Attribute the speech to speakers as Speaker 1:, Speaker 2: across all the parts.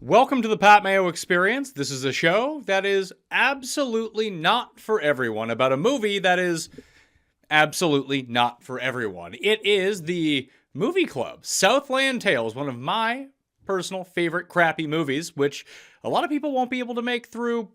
Speaker 1: Welcome to the Pat Mayo Experience. This is a show that is absolutely not for everyone, about a movie that is absolutely not for everyone. It is the movie club, Southland Tales, one of my personal favorite crappy movies, which a lot of people won't be able to make through,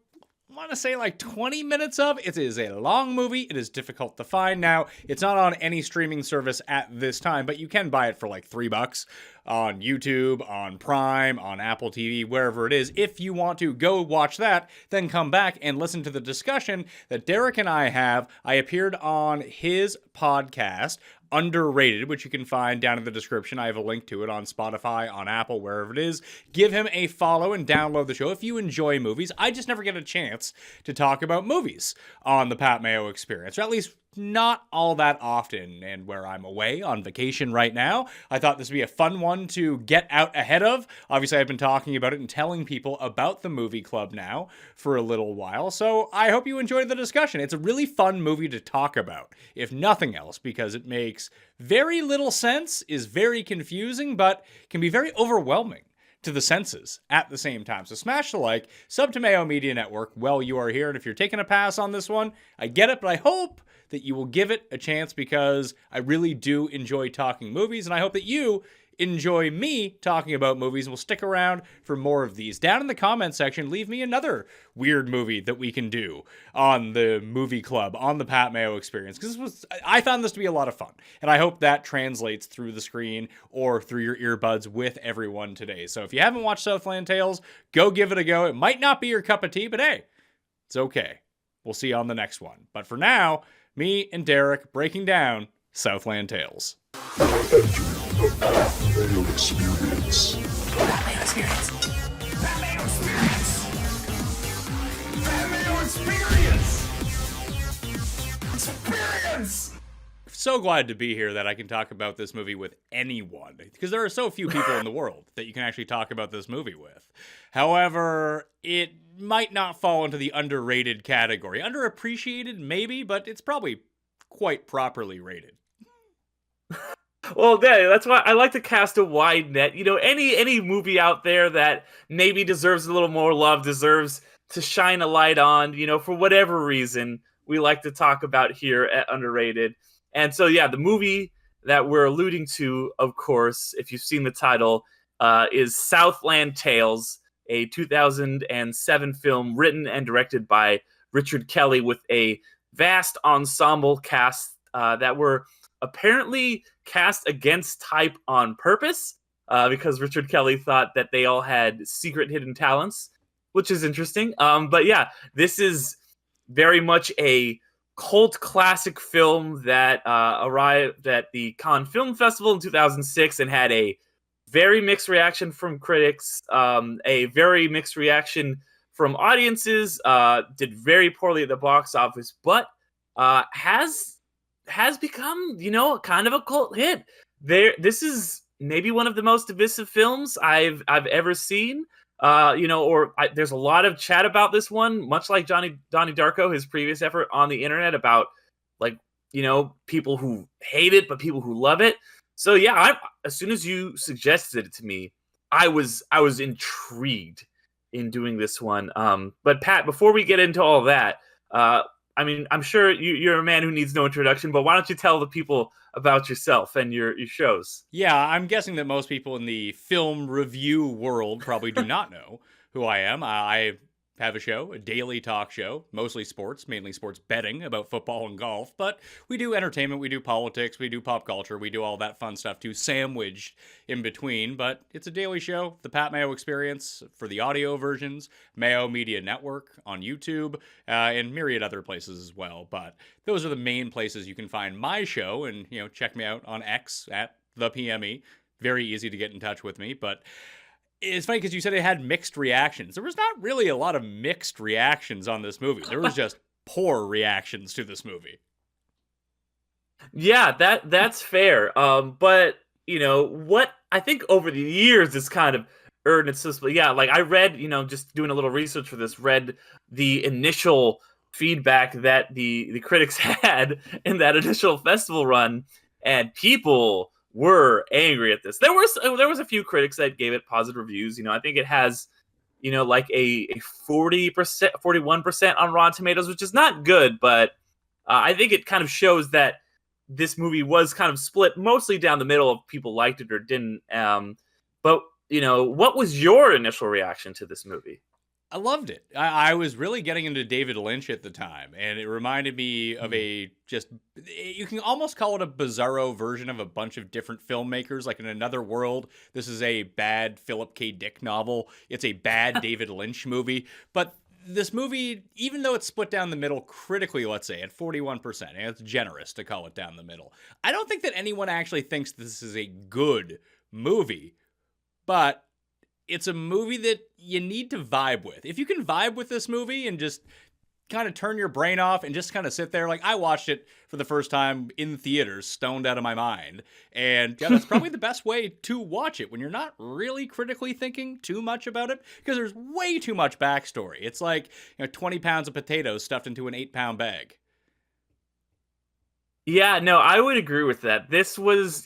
Speaker 1: I want to say, like 20 minutes of. It is a long movie. It is difficult to find. Now, it's not on any streaming service at this time, but you can buy it for like $3 on YouTube, on Prime, on Apple TV, wherever it is. If you want to go watch that, then come back and listen to the discussion that Derrick and I have. I appeared on his podcast, Underrated, which you can find down in the description. I have a link to it on Spotify, on Apple, wherever it is. Give him a follow and download the show if you enjoy movies. I just never get a chance to talk about movies on the Pat Mayo Experience, or at least not all that often. And where I'm away on vacation right now, I thought this would be a fun one to get out ahead of. Obviously, I've been talking about it and telling people about the movie club now for a little while, so I hope you enjoyed the discussion. It's a really fun movie to talk about, if nothing else, because it makes very little sense, is very confusing, but can be very overwhelming to the senses at the same time. So smash the like, sub to Mayo Media Network while you are here, and if you're taking a pass on this one, I get it, but I hope that you will give it a chance, because I really do enjoy talking movies, and I hope that you enjoy me talking about movies and will stick around for more of these. Down in the comment section, leave me another weird movie that we can do on the movie club, on the Pat Mayo Experience, because I found this to be a lot of fun, and I hope that translates through the screen or through your earbuds with everyone today. So if you haven't watched Southland Tales, go give it a go. It might not be your cup of tea, but hey, it's okay. We'll see you on the next one. But for now, me and Derrick breaking down Southland Tales.
Speaker 2: Mayo Experience.
Speaker 3: Mayo Experience. Mayo Experience. Mayo Experience. Experience.
Speaker 1: So glad to be here that I can talk about this movie with anyone, because there are so few people in the world that you can actually talk about this movie with. However, it might not fall into the underrated category. Underappreciated, maybe, but it's probably quite properly rated.
Speaker 4: Well, that's why I like to cast a wide net. You know, any movie out there that maybe deserves a little more love, deserves to shine a light on, you know, for whatever reason, we like to talk about here at Underrated. And so, yeah, the movie that we're alluding to, of course, if you've seen the title, is Southland Tales, a 2007 film written and directed by Richard Kelly, with a vast ensemble cast that were apparently cast against type on purpose, because Richard Kelly thought that they all had secret hidden talents, which is interesting. But yeah, this is very much a cult classic film that arrived at the Cannes Film Festival in 2006 and had a very mixed reaction from critics, a very mixed reaction from audiences, did very poorly at the box office, but has become, you know, kind of a cult hit. This is maybe one of the most divisive films I've ever seen. There's a lot of chat about this one, much like Donnie Darko, his previous effort on the internet, about, like, you know, people who hate it, but people who love it. So yeah, as soon as you suggested it to me, I was intrigued in doing this one. But Pat, before we get into all that, I mean, I'm sure you're a man who needs no introduction, but why don't you tell the people about yourself and your shows?
Speaker 1: Yeah, I'm guessing that most people in the film review world probably do not know who I am. I have a show, a daily talk show, mostly sports, mainly sports betting about football and golf, but we do entertainment, we do politics, we do pop culture, we do all that fun stuff too, sandwiched in between. But it's a daily show, the Pat Mayo Experience for the audio versions, Mayo Media Network on YouTube, and myriad other places as well. But those are the main places you can find my show, and, you know, check me out on X at the PME. Very easy to get in touch with me. But it's funny because you said it had mixed reactions. There was not really a lot of mixed reactions on this movie. There was just poor reactions to this movie.
Speaker 4: Yeah, that's fair. But, you know, what I think over the years is kind of earned its but yeah, like I read, you know, just doing a little research for this, read the initial feedback that the critics had in that initial festival run, and people were angry at this. There was a few critics that gave it positive reviews. You know, I think it has like a 40%, 41% on Rotten Tomatoes, which is not good, but I think it kind of shows that this movie was kind of split mostly down the middle of people liked it or didn't. But what was your initial reaction to this movie?
Speaker 1: I loved it. I was really getting into David Lynch at the time, and it reminded me of you can almost call it a bizarro version of a bunch of different filmmakers. Like in another world, this is a bad Philip K. Dick novel. It's a bad David Lynch movie. But this movie, even though it's split down the middle critically, let's say, at 41%, and it's generous to call it down the middle, I don't think that anyone actually thinks this is a good movie. But it's a movie that you need to vibe with. If you can vibe with this movie and just kind of turn your brain off and just kind of sit there, like I watched it for the first time in theaters, stoned out of my mind. And yeah, that's probably the best way to watch it when you're not really critically thinking too much about it, because there's way too much backstory. It's like 20 pounds of potatoes stuffed into an 8-pound bag.
Speaker 4: Yeah, no, I would agree with that.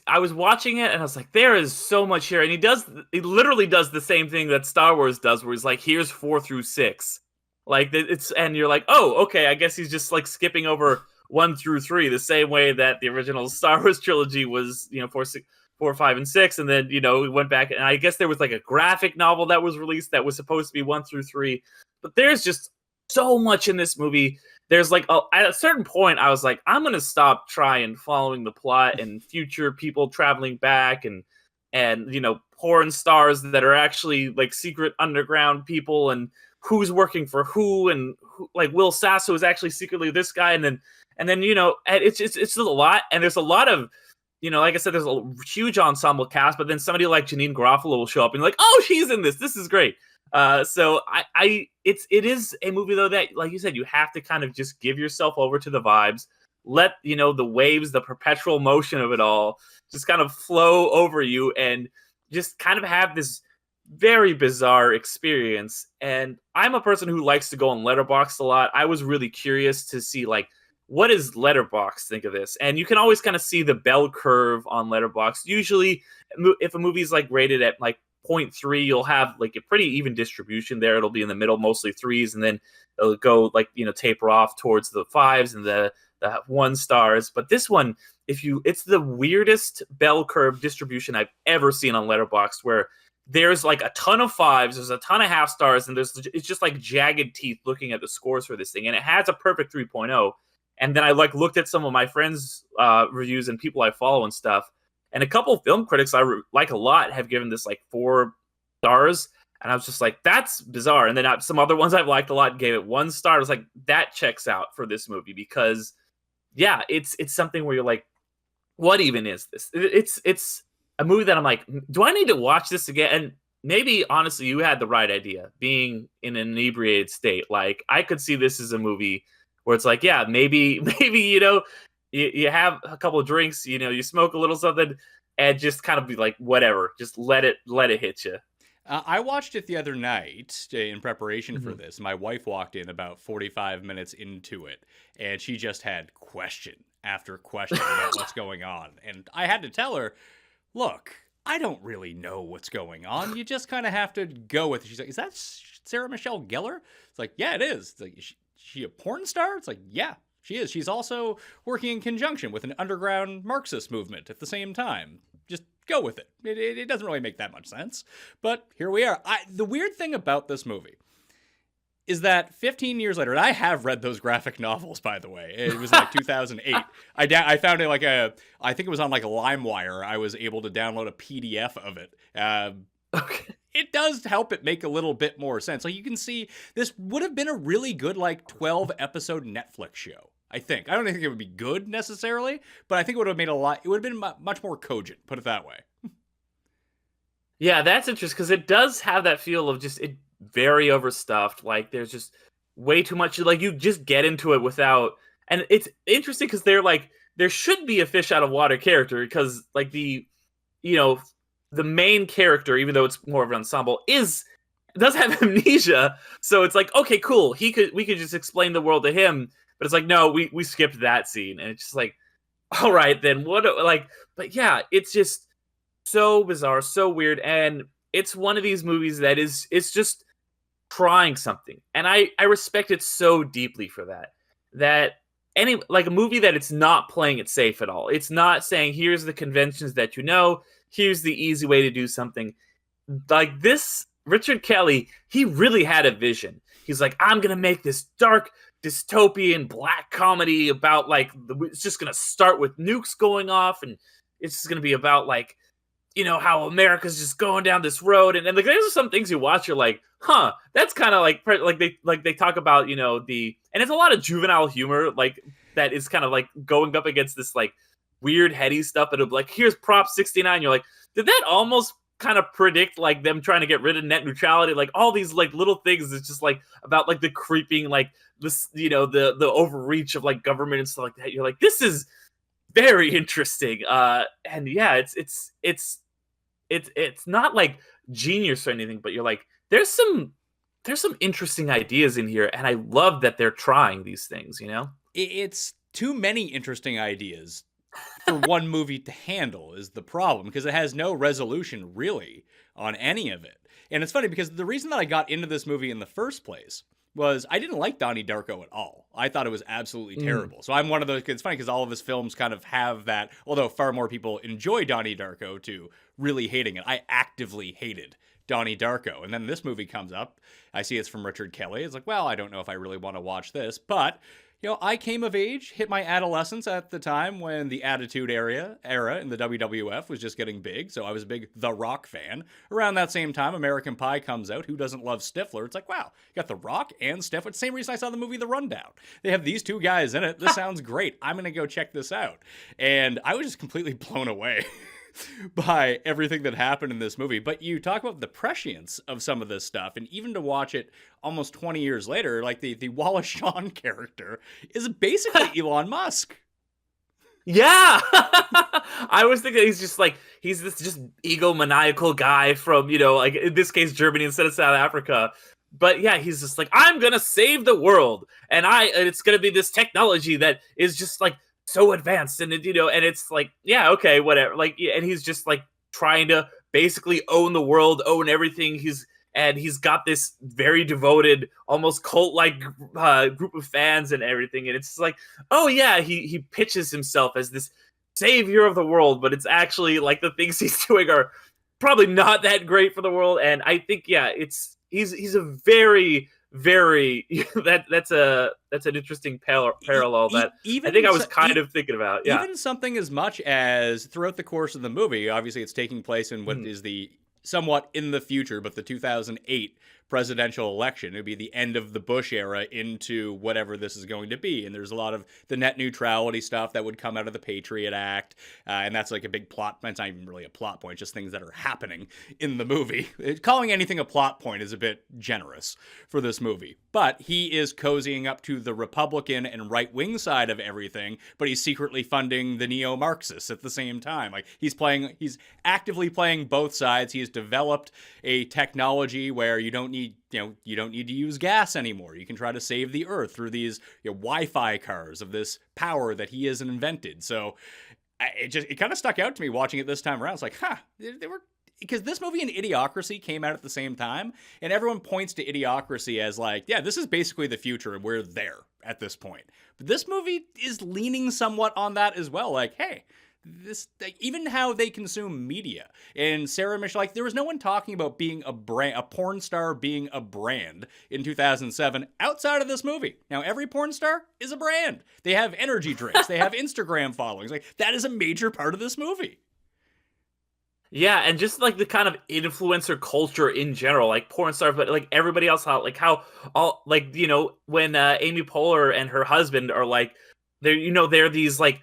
Speaker 4: I was watching it and I was like, there is so much here. And he literally does the same thing that Star Wars does, where he's like, here's 4 through 6. Like and you're like, oh, okay, I guess he's just like skipping over 1 through 3, the same way that the original Star Wars trilogy was, 4, 5, and 6. And then, we went back, and I guess there was like a graphic novel that was released that was supposed to be 1 through 3. But there's just so much in this movie. There's like at a certain point, I was like, I'm going to stop trying following the plot and future people traveling back and porn stars that are actually like secret underground people, and who's working for who, and like Will Sasso is actually secretly this guy. And then it's a lot. And there's a lot of, like I said, there's a huge ensemble cast, but then somebody like Janine Garofalo will show up and you're like, oh, she's in this. This is great. So it is a movie though that, like you said, you have to kind of just give yourself over to the vibes, let the waves, the perpetual motion of it all just kind of flow over you, and just kind of have this very bizarre experience. And I'm a person who likes to go on Letterboxd a lot. I was really curious to see like, what does Letterboxd think of this? And you can always kind of see the bell curve on Letterboxd. Usually if a movie's like rated at like 0.3, you'll have like a pretty even distribution there. It'll be in the middle, mostly 3s, and then it'll go like taper off towards the 5s and the 1 stars. But this one, it's the weirdest bell curve distribution I've ever seen on Letterboxd, where there's like a ton of 5s, there's a ton of half stars, and it's just like jagged teeth looking at the scores for this thing, and it has a perfect 3.0. And then I like looked at some of my friends' reviews and people I follow and stuff. And a couple film critics I like a lot have given this like 4 stars. And I was just like, that's bizarre. And then some other ones I've liked a lot gave it 1 star. I was like, that checks out for this movie, because yeah, it's something where you're like, what even is this? It's a movie that I'm like, do I need to watch this again? And maybe honestly, you had the right idea, being in an inebriated state. Like I could see this as a movie where it's like, yeah, maybe, you have a couple of drinks, you smoke a little something, and just kind of be like, whatever, just let it hit you.
Speaker 1: I watched it the other night in preparation for this. My wife walked in about 45 minutes into it, and she just had question after question about what's going on. And I had to tell her, look, I don't really know what's going on. You just kind of have to go with it. She's like, is that Sarah Michelle Gellar? It's like, yeah, it is. It's like, is she a porn star? It's like, yeah. She is. She's also working in conjunction with an underground Marxist movement at the same time. Just go with it. It doesn't really make that much sense. But here we are. The weird thing about this movie is that 15 years later, and I have read those graphic novels, by the way. It was like 2008. I found it like I think it was on like a LimeWire. I was able to download a PDF of it.
Speaker 4: Okay.
Speaker 1: It does help it make a little bit more sense. Like you can see, this would have been a really good like 12-episode Netflix show. I think. I don't think it would be good necessarily, but I think it would have made it would have been much more cogent, put it that way.
Speaker 4: Yeah, that's interesting, because it does have that feel of just it very overstuffed. Like there's just way too much. Like you just get into it without, and it's interesting because they're like, there should be a fish out of water character, because like the main character, even though it's more of an ensemble, does have amnesia. So it's like, okay, cool. We could just explain the world to him. But it's like, no, we skipped that scene. And it's just like, all right, then what? But yeah, it's just so bizarre, so weird. And it's one of these movies that it's just trying something, and I respect it so deeply for that. That any like a movie that it's not playing it safe at all. It's not saying here's the conventions that you know, here's the easy way to do something. Like this, Richard Kelly, he really had a vision. He's like, I'm gonna make this dark dystopian black comedy about like it's just gonna start with nukes going off, and it's just gonna be about like, you know, how America's just going down this road, and like there's some things you watch, you're like, huh, that's kind of like they talk about, you know, and it's a lot of juvenile humor like that is kind of like going up against this like weird heady stuff that like here's Prop 69, you're like, did that almost kind of predict like them trying to get rid of net neutrality, like all these like little things. It's just like about like the creeping like this, you know, the overreach of like government and stuff like that. You're like, this is very interesting, and yeah, it's not like genius or anything, but you're like, there's some interesting ideas in here, and I love that they're trying these things, you know.
Speaker 1: It's too many interesting ideas for one movie to handle is the problem, because it has no resolution really on any of it. And it's funny because the reason that I got into this movie in the first place was I didn't like Donnie Darko at all. I thought it was absolutely terrible. So I'm one of those, it's funny because all of his films kind of have that, although far more people enjoy Donnie Darko to really hating it. I actively hated Donnie Darko. And then this movie comes up. I see it's from Richard Kelly. It's like, well, I don't know if I really want to watch this, but you know, I came of age, hit my adolescence at the time when the Attitude Era in the WWF was just getting big, so I was a big The Rock fan. Around that same time, American Pie comes out. Who doesn't love Stifler? It's like, wow, you got The Rock and Stifler. Same reason I saw the movie The Rundown. They have these two guys in it. This sounds great. I'm going to go check this out. And I was just completely blown away by everything that happened in this movie. But you talk about the prescience of some of this stuff, and even to watch it almost 20 years later, like the Wallace Shawn character is basically Elon Musk.
Speaker 4: Yeah. I was thinking he's just like, he's this just egomaniacal guy from, you know, like in this case, Germany instead of South Africa. But yeah, he's just like, I'm going to save the world. And it's going to be this technology that is just like so advanced, and it, you know, and it's like, yeah, okay, whatever. Like, and he's just like trying to basically own the world, own everything. He's got this very devoted, almost cult-like group of fans and everything. And it's like, oh yeah, he pitches himself as this savior of the world, but it's actually like the things he's doing are probably not that great for the world. And I think, yeah, he's a very that's an interesting parallel that even I think I was kind of thinking about. Yeah,
Speaker 1: even something as much as throughout the course of the movie, obviously it's taking place in what is the somewhat in the future, but the 2008 presidential election. It would be the end of the Bush era into whatever this is going to be. And there's a lot of the net neutrality stuff that would come out of the Patriot Act. And that's like a big plot. It's not even really a plot point, just things that are happening in the movie. Calling anything a plot point is a bit generous for this movie. But he is cozying up to the Republican and right-wing side of everything, but he's secretly funding the neo-Marxists at the same time. Like he's actively playing both sides. He has developed a technology where you don't need to use gas anymore. You can try to save the earth through these Wi-Fi cars of this power that he has invented. So it kind of stuck out to me watching it this time around. It's like, they were, because this movie and Idiocracy came out at the same time, and everyone points to Idiocracy as like, yeah, this is basically the future, and we're there at this point. But this movie is leaning somewhat on that as well. Like, hey, this, like, even how they consume media. And Sarah Michelle, like, there was no one talking about being a brand, a porn star being a brand in 2007 outside of this movie. Now, every porn star is a brand. They have energy drinks. They have Instagram followings. Like, that is a major part of this movie.
Speaker 4: Yeah, and just like the kind of influencer culture in general, like porn stars, but like everybody else, how all, like, you know, when Amy Poehler and her husband are like, they're these like,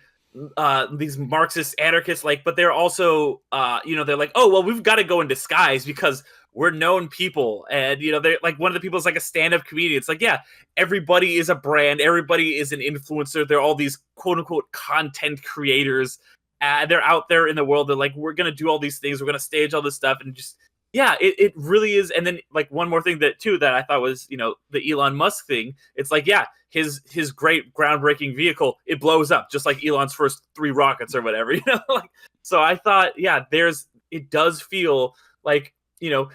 Speaker 4: these Marxist anarchists, like, but they're also, they're like, oh, well, we've got to go in disguise because we're known people. And, they're like, one of the people is like a stand-up comedian. It's like, yeah, everybody is a brand. Everybody is an influencer. They're all these quote unquote content creators. They're out there in the world. They're like, we're going to do all these things. We're going to stage all this stuff. And just, yeah, it really is. And then like one more thing that I thought was, the Elon Musk thing. It's like, yeah, his great groundbreaking vehicle, it blows up just like Elon's first 3 rockets or whatever, like, so I thought, yeah, it does feel like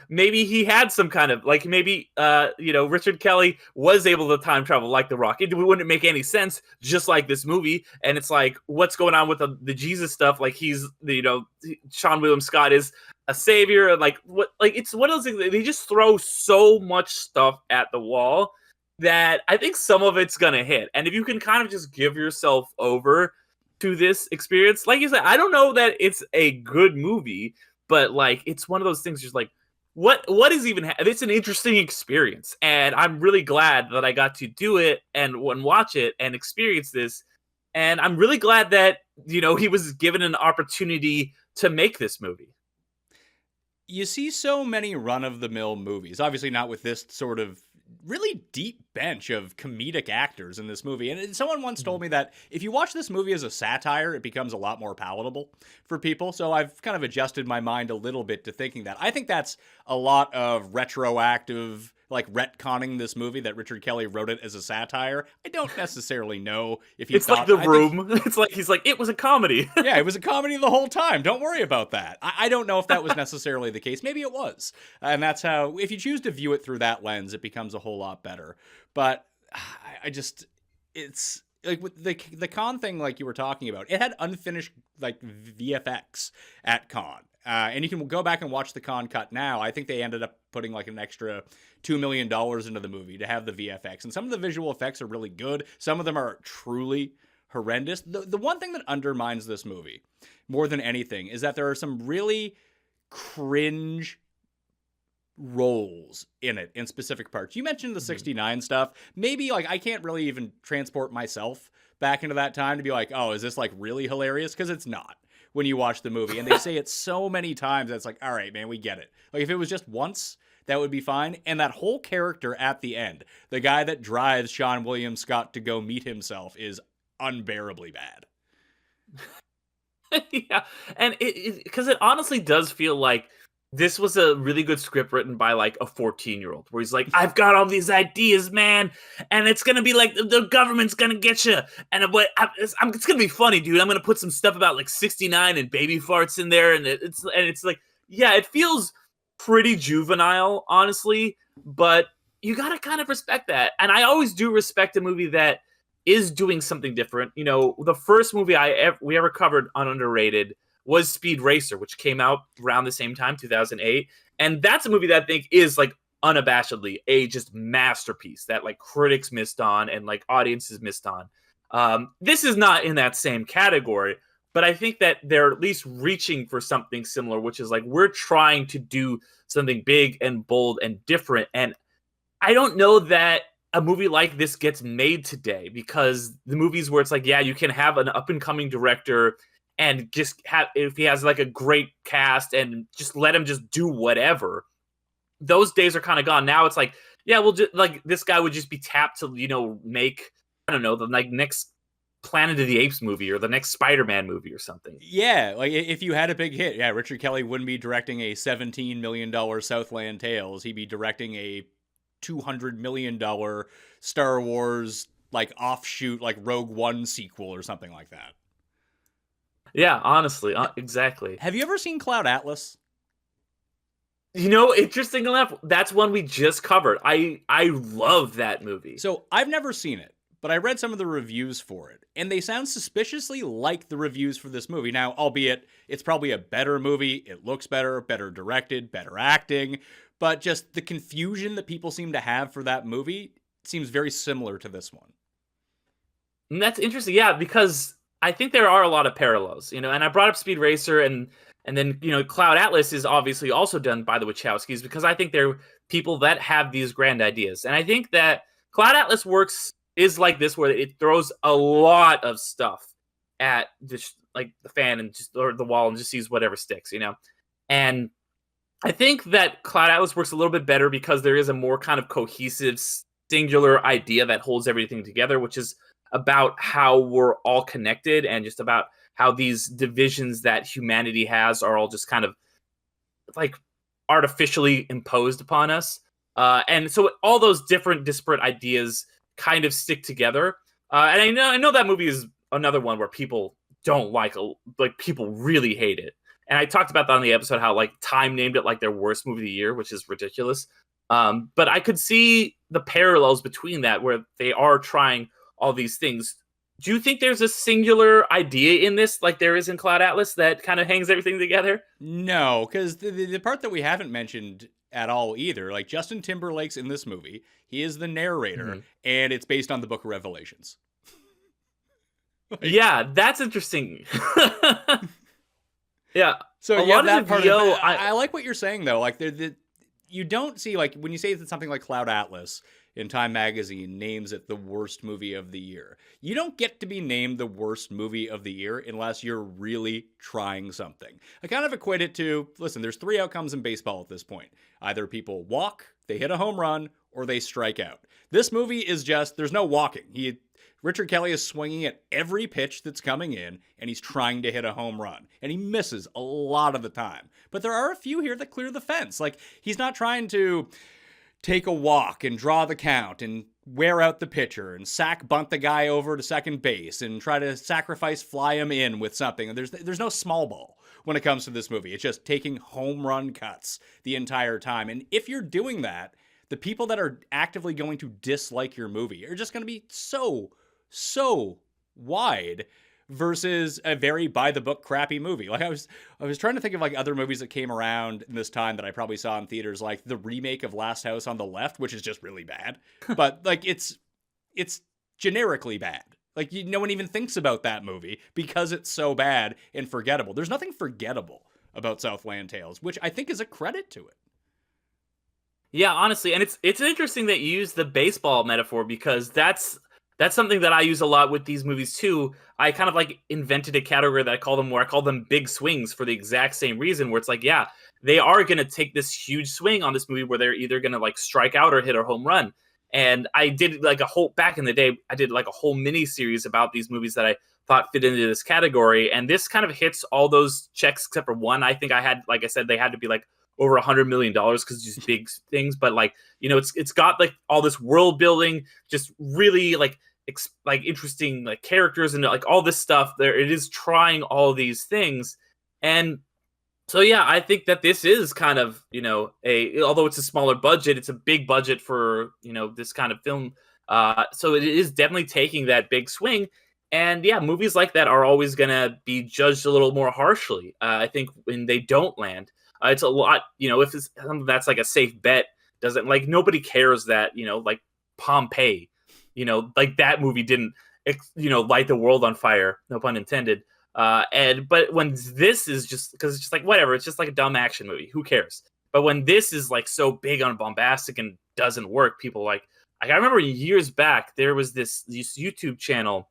Speaker 4: maybe he had some kind of like maybe Richard Kelly was able to time travel like The Rock. It wouldn't make any sense, just like this movie. And it's like, what's going on with the Jesus stuff? Like he's Sean William Scott is a savior, and like what, like it's one of those things. They just throw so much stuff at the wall that I think some of it's gonna hit. And if you can kind of just give yourself over to this experience, like you said, I don't know that it's a good movie. But like, it's one of those things. Just like, what is even? It's an interesting experience, and I'm really glad that I got to do it and watch it and experience this. And I'm really glad that he was given an opportunity to make this movie.
Speaker 1: You see so many run-of-the-mill movies, obviously not with this sort of really deep bench of comedic actors in this movie. And someone once told me that if you watch this movie as a satire, it becomes a lot more palatable for people. So I've kind of adjusted my mind a little bit to thinking that. I think that's a lot of retroactive, like retconning this movie, that Richard Kelly wrote it as a satire. I don't necessarily know if he
Speaker 4: It's
Speaker 1: thought...
Speaker 4: like The Room. It's like, he's like, it was a comedy.
Speaker 1: Yeah, it was a comedy the whole time. Don't worry about that. I don't know if that was necessarily the case. Maybe it was. And that's how, if you choose to view it through that lens, it becomes a whole lot better. But it's like with the con thing, like you were talking about, it had unfinished like VFX at con. And you can go back and watch the con cut now. I think they ended up putting like an extra $2 million into the movie to have the VFX. And some of the visual effects are really good. Some of them are truly horrendous. The one thing that undermines this movie more than anything is that there are some really cringe roles in it in specific parts. You mentioned the 69 stuff. Maybe like I can't really even transport myself back into that time to be like, oh, is this like really hilarious? Because it's not when you watch the movie. And they say it so many times that it's like, all right, man, we get it. Like if it was just once, that would be fine. And that whole character at the end, the guy that drives Sean William Scott to go meet himself, is unbearably bad.
Speaker 4: Yeah, and because it honestly does feel like this was a really good script written by like a 14-year-old, where he's like, I've got all these ideas, man, and it's gonna be like the government's gonna get you, and it's gonna be funny, dude. I'm gonna put some stuff about like 69 and baby farts in there, and it's like, yeah, it feels pretty juvenile, honestly, but you gotta kind of respect that. And I always do respect a movie that is doing something different. The first movie we ever covered on Underrated was Speed Racer, which came out around the same time, 2008. And that's a movie that I think is like unabashedly a just masterpiece that like critics missed on and like audiences missed on. This is not in that same category, but I think that they're at least reaching for something similar, which is like, we're trying to do something big and bold and different. And I don't know that a movie like this gets made today, because the movies where it's like, yeah, you can have an up and coming director and just have, if he has like a great cast and just let him just do whatever, those days are kind of gone. Now it's like, yeah, we'll just like, this guy would just be tapped to, make, I don't know, the like next Planet of the Apes movie or the next Spider-Man movie or something.
Speaker 1: Yeah, like if you had a big hit, yeah, Richard Kelly wouldn't be directing a $17 million Southland Tales. He'd be directing a $200 million Star Wars like offshoot, like Rogue One sequel or something like that.
Speaker 4: Yeah, honestly, exactly.
Speaker 1: Have you ever seen Cloud Atlas?
Speaker 4: Interesting enough, that's one we just covered. I love that movie.
Speaker 1: So I've never seen it, but I read some of the reviews for it, and they sound suspiciously like the reviews for this movie. Now, albeit it's probably a better movie, it looks better directed, better acting, but just the confusion that people seem to have for that movie seems very similar to this one.
Speaker 4: And that's interesting, yeah, because I think there are a lot of parallels, and I brought up Speed Racer, and then, Cloud Atlas is obviously also done by the Wachowskis, because I think they're people that have these grand ideas. And I think that Cloud Atlas is like this, where it throws a lot of stuff at just like the fan and just or the wall and just sees whatever sticks, And I think that Cloud Atlas works a little bit better because there is a more kind of cohesive, singular idea that holds everything together, which is about how we're all connected and just about how these divisions that humanity has are all just kind of like artificially imposed upon us. And so all those different disparate ideas kind of stick together. And I know that movie is another one where people don't like people really hate it. And I talked about that on the episode, how like Time named it like their worst movie of the year, which is ridiculous. But I could see the parallels between that, where they are trying all these things. Do you think there's a singular idea in this, like there is in Cloud Atlas, that kind of hangs everything together?
Speaker 1: No, because the part that we haven't mentioned at all either, like Justin Timberlake's in this movie. He is the narrator, and it's based on the Book of Revelations.
Speaker 4: Yeah, that's interesting. Yeah.
Speaker 1: So
Speaker 4: a
Speaker 1: yeah,
Speaker 4: lot
Speaker 1: that
Speaker 4: of the
Speaker 1: part
Speaker 4: VO,
Speaker 1: of it, I like what you're saying though. Like you don't see, like when you say that something like Cloud Atlas in Time Magazine names it the worst movie of the year. You don't get to be named the worst movie of the year unless you're really trying something. I kind of equate it to, listen, there's 3 outcomes in baseball at this point. Either people walk, they hit a home run, or they strike out. This movie is just, there's no walking. Richard Kelly is swinging at every pitch that's coming in, and he's trying to hit a home run. And he misses a lot of the time. But there are a few here that clear the fence. Like, he's not trying to take a walk and draw the count and wear out the pitcher and sack bunt the guy over to second base and try to sacrifice fly him in with something. There's no small ball when it comes to this movie. It's just taking home run cuts the entire time. And if you're doing that, the people that are actively going to dislike your movie are just going to be so wide versus a very by the book crappy movie. Like I was trying to think of like other movies that came around in this time that I probably saw in theaters, like the remake of Last House on the Left, which is just really bad. But like it's generically bad. Like no one even thinks about that movie because it's so bad and forgettable. There's nothing forgettable about Southland Tales, which I think is a credit to it.
Speaker 4: Yeah, honestly, and it's interesting that you use the baseball metaphor, because that's something that I use a lot with these movies too. I kind of like invented a category that I call them big swings, for the exact same reason, where it's like, yeah, they are going to take this huge swing on this movie where they're either going to like strike out or hit a home run. And I did like back in the day, I did like a whole mini series about these movies that I thought fit into this category. And this kind of hits all those checks except for one. I think I had, like I said, they had to be like over $100 million because these big things. But like, you know, it's got like all this world building, just really like interesting like characters and like all this stuff there. It is trying all these things. And so, yeah, I think that this is kind of, you know, although it's a smaller budget, it's a big budget for, you know, this kind of film. So it is definitely taking that big swing. And yeah, movies like that are always going to be judged a little more harshly. I think when they don't land, it's a lot, you know, if it's something that's like a safe bet, doesn't like nobody cares that, you know, like Pompeii, you know, like that movie didn't, you know, light the world on fire, no pun intended. But when this is just, because it's just like whatever, it's just like a dumb action movie, who cares? But when this is like so big on bombastic and doesn't work, people like I remember years back there was this YouTube channel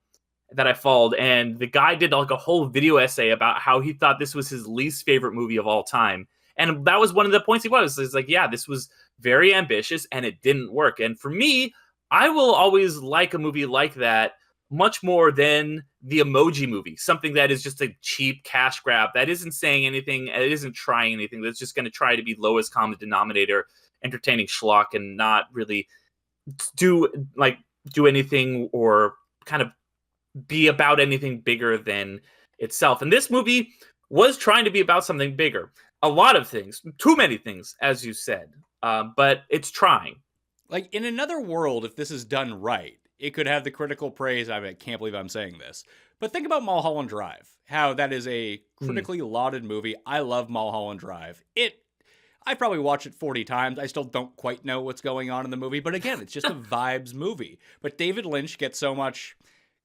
Speaker 4: that I followed, and the guy did like a whole video essay about how he thought this was his least favorite movie of all time. And that was one of the points he was. It's like, yeah, this was very ambitious and it didn't work. And for me, I will always like a movie like that much more than the Emoji Movie, something that is just a cheap cash grab, that isn't saying anything, it isn't trying anything, that's just going to try to be lowest common denominator, entertaining schlock, and not really do anything or kind of be about anything bigger than itself. And this movie was trying to be about something bigger. A lot of things, too many things, as you said, but it's trying.
Speaker 1: Like, in another world, if this is done right, it could have the critical praise. I can't believe I'm saying this. But think about Mulholland Drive, how that is a critically lauded movie. I love Mulholland Drive. I probably watched it 40 times. I still don't quite know what's going on in the movie. But again, it's just a vibes movie. But David Lynch gets so much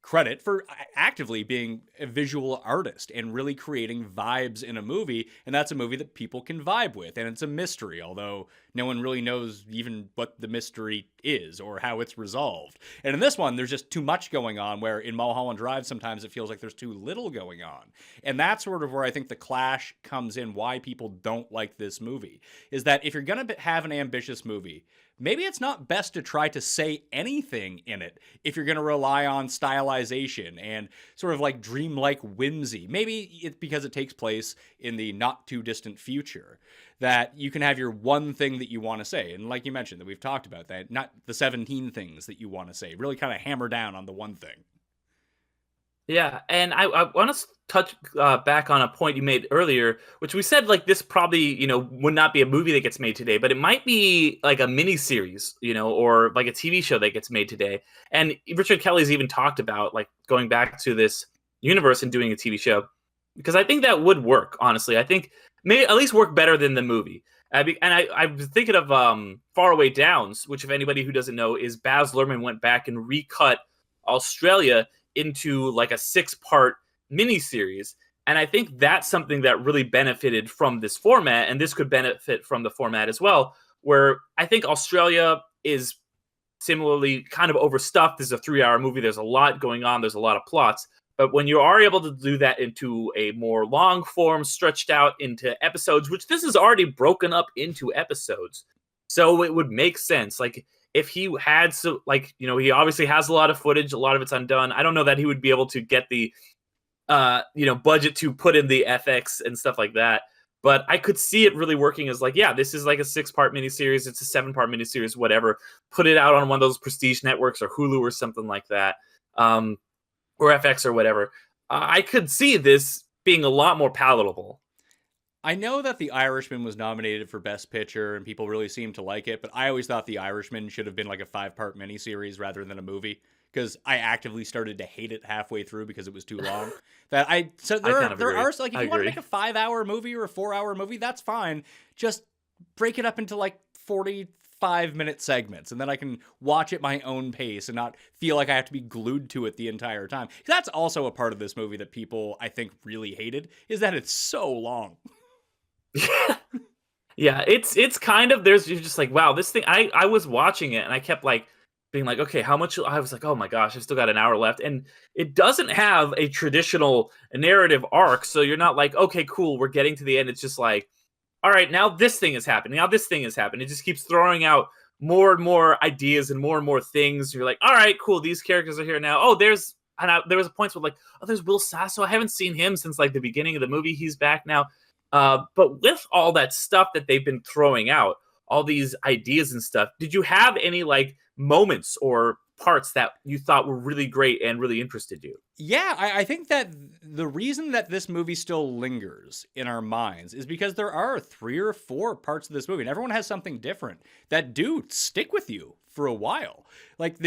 Speaker 1: credit for actively being a visual artist and really creating vibes in a movie, and that's a movie that people can vibe with, and it's a mystery, although no one really knows even what the mystery is or how it's resolved. And in this one, there's just too much going on, where in Mulholland Drive sometimes it feels like there's too little going on. And that's sort of where I think the clash comes in, why people don't like this movie, is that if you're going to have an ambitious movie, maybe it's not best to try to say anything in it if you're going to rely on stylization and sort of like dreamlike whimsy. Maybe it's because it takes place in the not too distant future that you can have your one thing that you want to say. And like you mentioned, that we've talked about that, not the 17 things that you want to say, really kind of hammer down on the one thing.
Speaker 4: Yeah, and I want to touch back on a point you made earlier, which we said like this probably would not be a movie that gets made today, but it might be like a mini series, or like a TV show that gets made today. And Richard Kelly's even talked about like going back to this universe and doing a TV show because I think that would work. Honestly, I think maybe at least work better than the movie. I was thinking of Faraway Downs, which if anybody who doesn't know is Baz Luhrmann went back and recut Australia into like a 6-part miniseries. And I think that's something that really benefited from this format, and this could benefit from the format as well, where I think Australia is similarly kind of overstuffed. This is a 3-hour movie. There's a lot going on. There's a lot of plots. But when you are able to do that into a more long form, stretched out into episodes, which this is already broken up into episodes, so it would make sense. Like if he had he obviously has a lot of footage, a lot of it's undone. I don't know that he would be able to get the budget to put in the FX and stuff like that. But I could see it really working as like, yeah, this is like a 6-part miniseries. It's a 7-part miniseries, whatever. Put it out on one of those prestige networks or Hulu or something like that. Or FX or whatever. I could see this being a lot more palatable.
Speaker 1: I know that The Irishman was nominated for Best Picture and people really seemed to like it, but I always thought The Irishman should have been like a 5-part miniseries rather than a movie because I actively started to hate it halfway through because it was too long. There are like if you want to make a 5-hour movie or a 4-hour movie, that's fine. Just break it up into like 45-minute segments, and then I can watch at my own pace and not feel like I have to be glued to it the entire time. That's also a part of this movie that people, I think, really hated, is that it's so long.
Speaker 4: Yeah, it's kind of, you're just like, wow, this thing, I was watching it, and I kept like, being like, okay, how much, I was like, oh my gosh, I've still got an hour left, and it doesn't have a traditional narrative arc, so you're not like, okay, cool, we're getting to the end, it's just like, all right, now this thing is happening. Now this thing is happening. It just keeps throwing out more and more ideas and more things. You're like, all right, cool. These characters are here now. Oh, there was a point where like, oh, there's Will Sasso. I haven't seen him since like the beginning of the movie. He's back now. But with all that stuff that they've been throwing out, all these ideas and stuff, did you have any like moments or parts that you thought were really great and really interested you?
Speaker 1: Yeah, I think that the reason that this movie still lingers in our minds is because there are 3 or 4 parts of this movie, and everyone has something different that do stick with you for a while. Like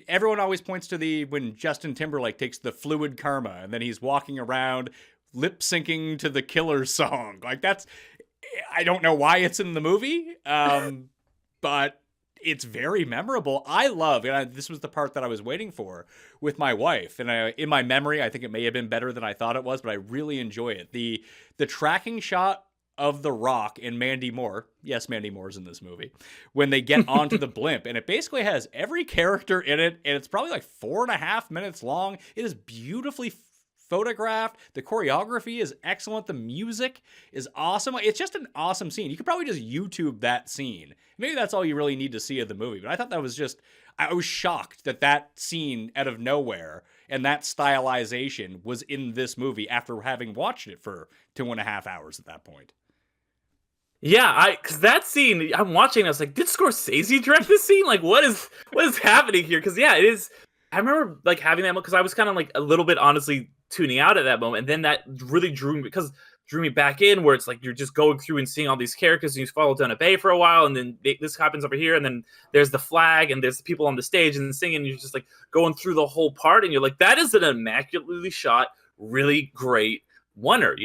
Speaker 1: everyone always points to when Justin Timberlake takes the fluid karma, and then he's walking around lip syncing to the Killers song. Like I don't know why it's in the movie, but it's very memorable. I love, and this was the part that I was waiting for with my wife. And in my memory, I think it may have been better than I thought it was, but I really enjoy it. The tracking shot of The Rock and Mandy Moore. Yes, Mandy Moore's in this movie. When they get onto the blimp, and it basically has every character in it, and it's probably like 4.5 minutes long. It is beautifully photographed. The choreography is excellent. The music is awesome. It's just an awesome scene. You could probably just YouTube that scene. Maybe that's all you really need to see of the movie. But I thought that was I was shocked that scene out of nowhere and that stylization was in this movie after having watched it for 2.5 hours at that point.
Speaker 4: Yeah, because that scene, I'm watching, I was like, did Scorsese direct this scene? Like, what is happening here? Because yeah, it is. I remember like having that because I was kind of like a little bit honestly tuning out at that moment, and then that really drew me back in, where it's like you're just going through and seeing all these characters, and you follow Donna Bay for a while, and then this happens over here, and then there's the flag, and there's the people on the stage and singing, and you're just like going through the whole part, and you're like, that is an immaculately shot, really great oneer,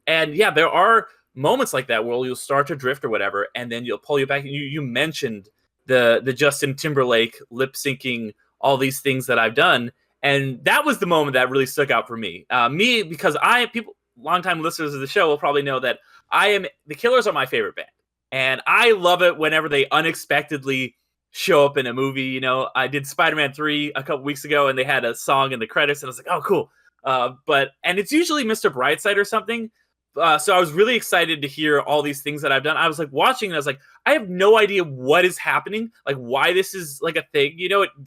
Speaker 4: and yeah, there are moments like that where you'll start to drift or whatever, and then you'll pull you back. And you mentioned the Justin Timberlake lip syncing all these things that I've done. And that was the moment that really stuck out for me. Because longtime listeners of the show will probably know that the Killers are my favorite band. And I love it whenever they unexpectedly show up in a movie. I did Spider-Man 3 a couple weeks ago, and they had a song in the credits, and I was like, oh, cool. And it's usually Mr. Brightside or something. So I was really excited to hear all these things that I've done. I was like watching, and I was like, I have no idea what is happening, like why this is like a thing.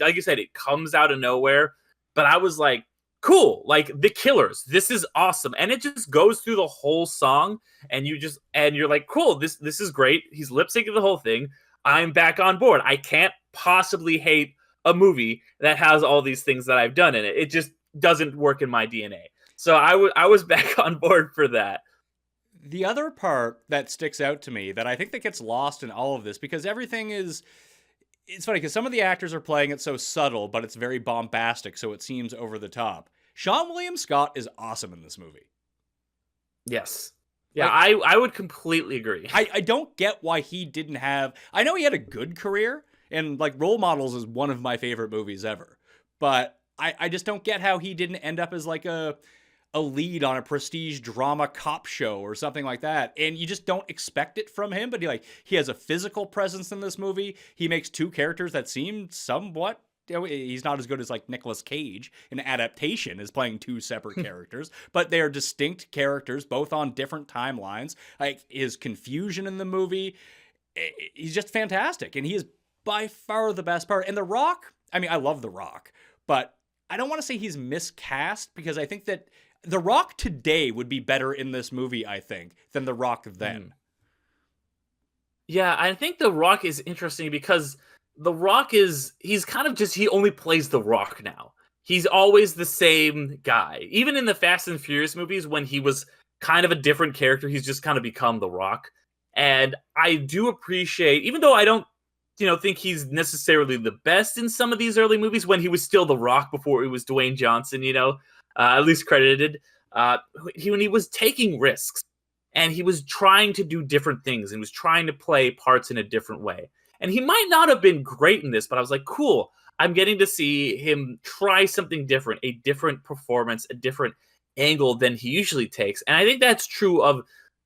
Speaker 4: Like you said, it comes out of nowhere. But I was like, cool, like the Killers, this is awesome. And it just goes through the whole song, and you're like, cool, this is great. He's lip syncing the whole thing. I'm back on board. I can't possibly hate a movie that has all these things that I've done in it. It just doesn't work in my DNA. So I was back on board for that.
Speaker 1: The other part that sticks out to me that I think that gets lost in all of this, because everything is, it's funny because some of the actors are playing it so subtle, but it's very bombastic, so it seems over the top. Sean William Scott is awesome in this movie.
Speaker 4: Yes. Yeah, I would completely agree.
Speaker 1: I don't get why he didn't have, I know he had a good career, and like Role Models is one of my favorite movies ever, but I just don't get how he didn't end up as like a lead on a prestige drama cop show or something like that. And you just don't expect it from him, but he has a physical presence in this movie. He makes two characters that seem somewhat, he's not as good as like Nicolas Cage in Adaptation is playing two separate characters, but they're distinct characters, both on different timelines. Like his confusion in the movie, he's just fantastic. And he is by far the best part. And The Rock, I mean, I love The Rock, but I don't want to say he's miscast, because I think that The Rock today would be better in this movie, I think, than The Rock then.
Speaker 4: Yeah, I think The Rock is interesting because The Rock he's kind of just, he only plays The Rock now. He's always the same guy. Even in the Fast and Furious movies, when he was kind of a different character, he's just kind of become The Rock. And I do appreciate, even though I don't, think he's necessarily the best in some of these early movies, when he was still The Rock before he was Dwayne Johnson, at least credited, when he was taking risks and he was trying to do different things and was trying to play parts in a different way. And he might not have been great in this, but I was like, cool, I'm getting to see him try something different, a different performance, a different angle than he usually takes. And I think that's true of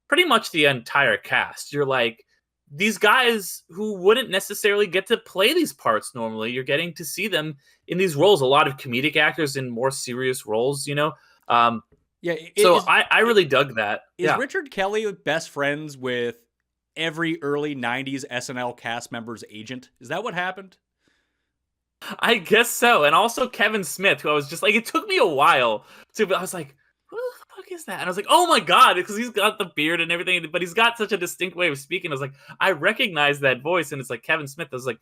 Speaker 4: pretty much the entire cast. You're like, these guys who wouldn't necessarily get to play these parts normally, you're getting to see them in these roles. A lot of comedic actors in more serious roles, I really dug that.
Speaker 1: Is Richard Kelly best friends with every early 90s SNL cast member's agent? Is that what happened?
Speaker 4: I guess so. And also Kevin Smith, who I was just like, it took me a while but I was like, who the fuck is that? And I was like, oh my God, because he's got the beard and everything, but he's got such a distinct way of speaking. I was like, I recognize that voice, and it's like Kevin Smith. I was like,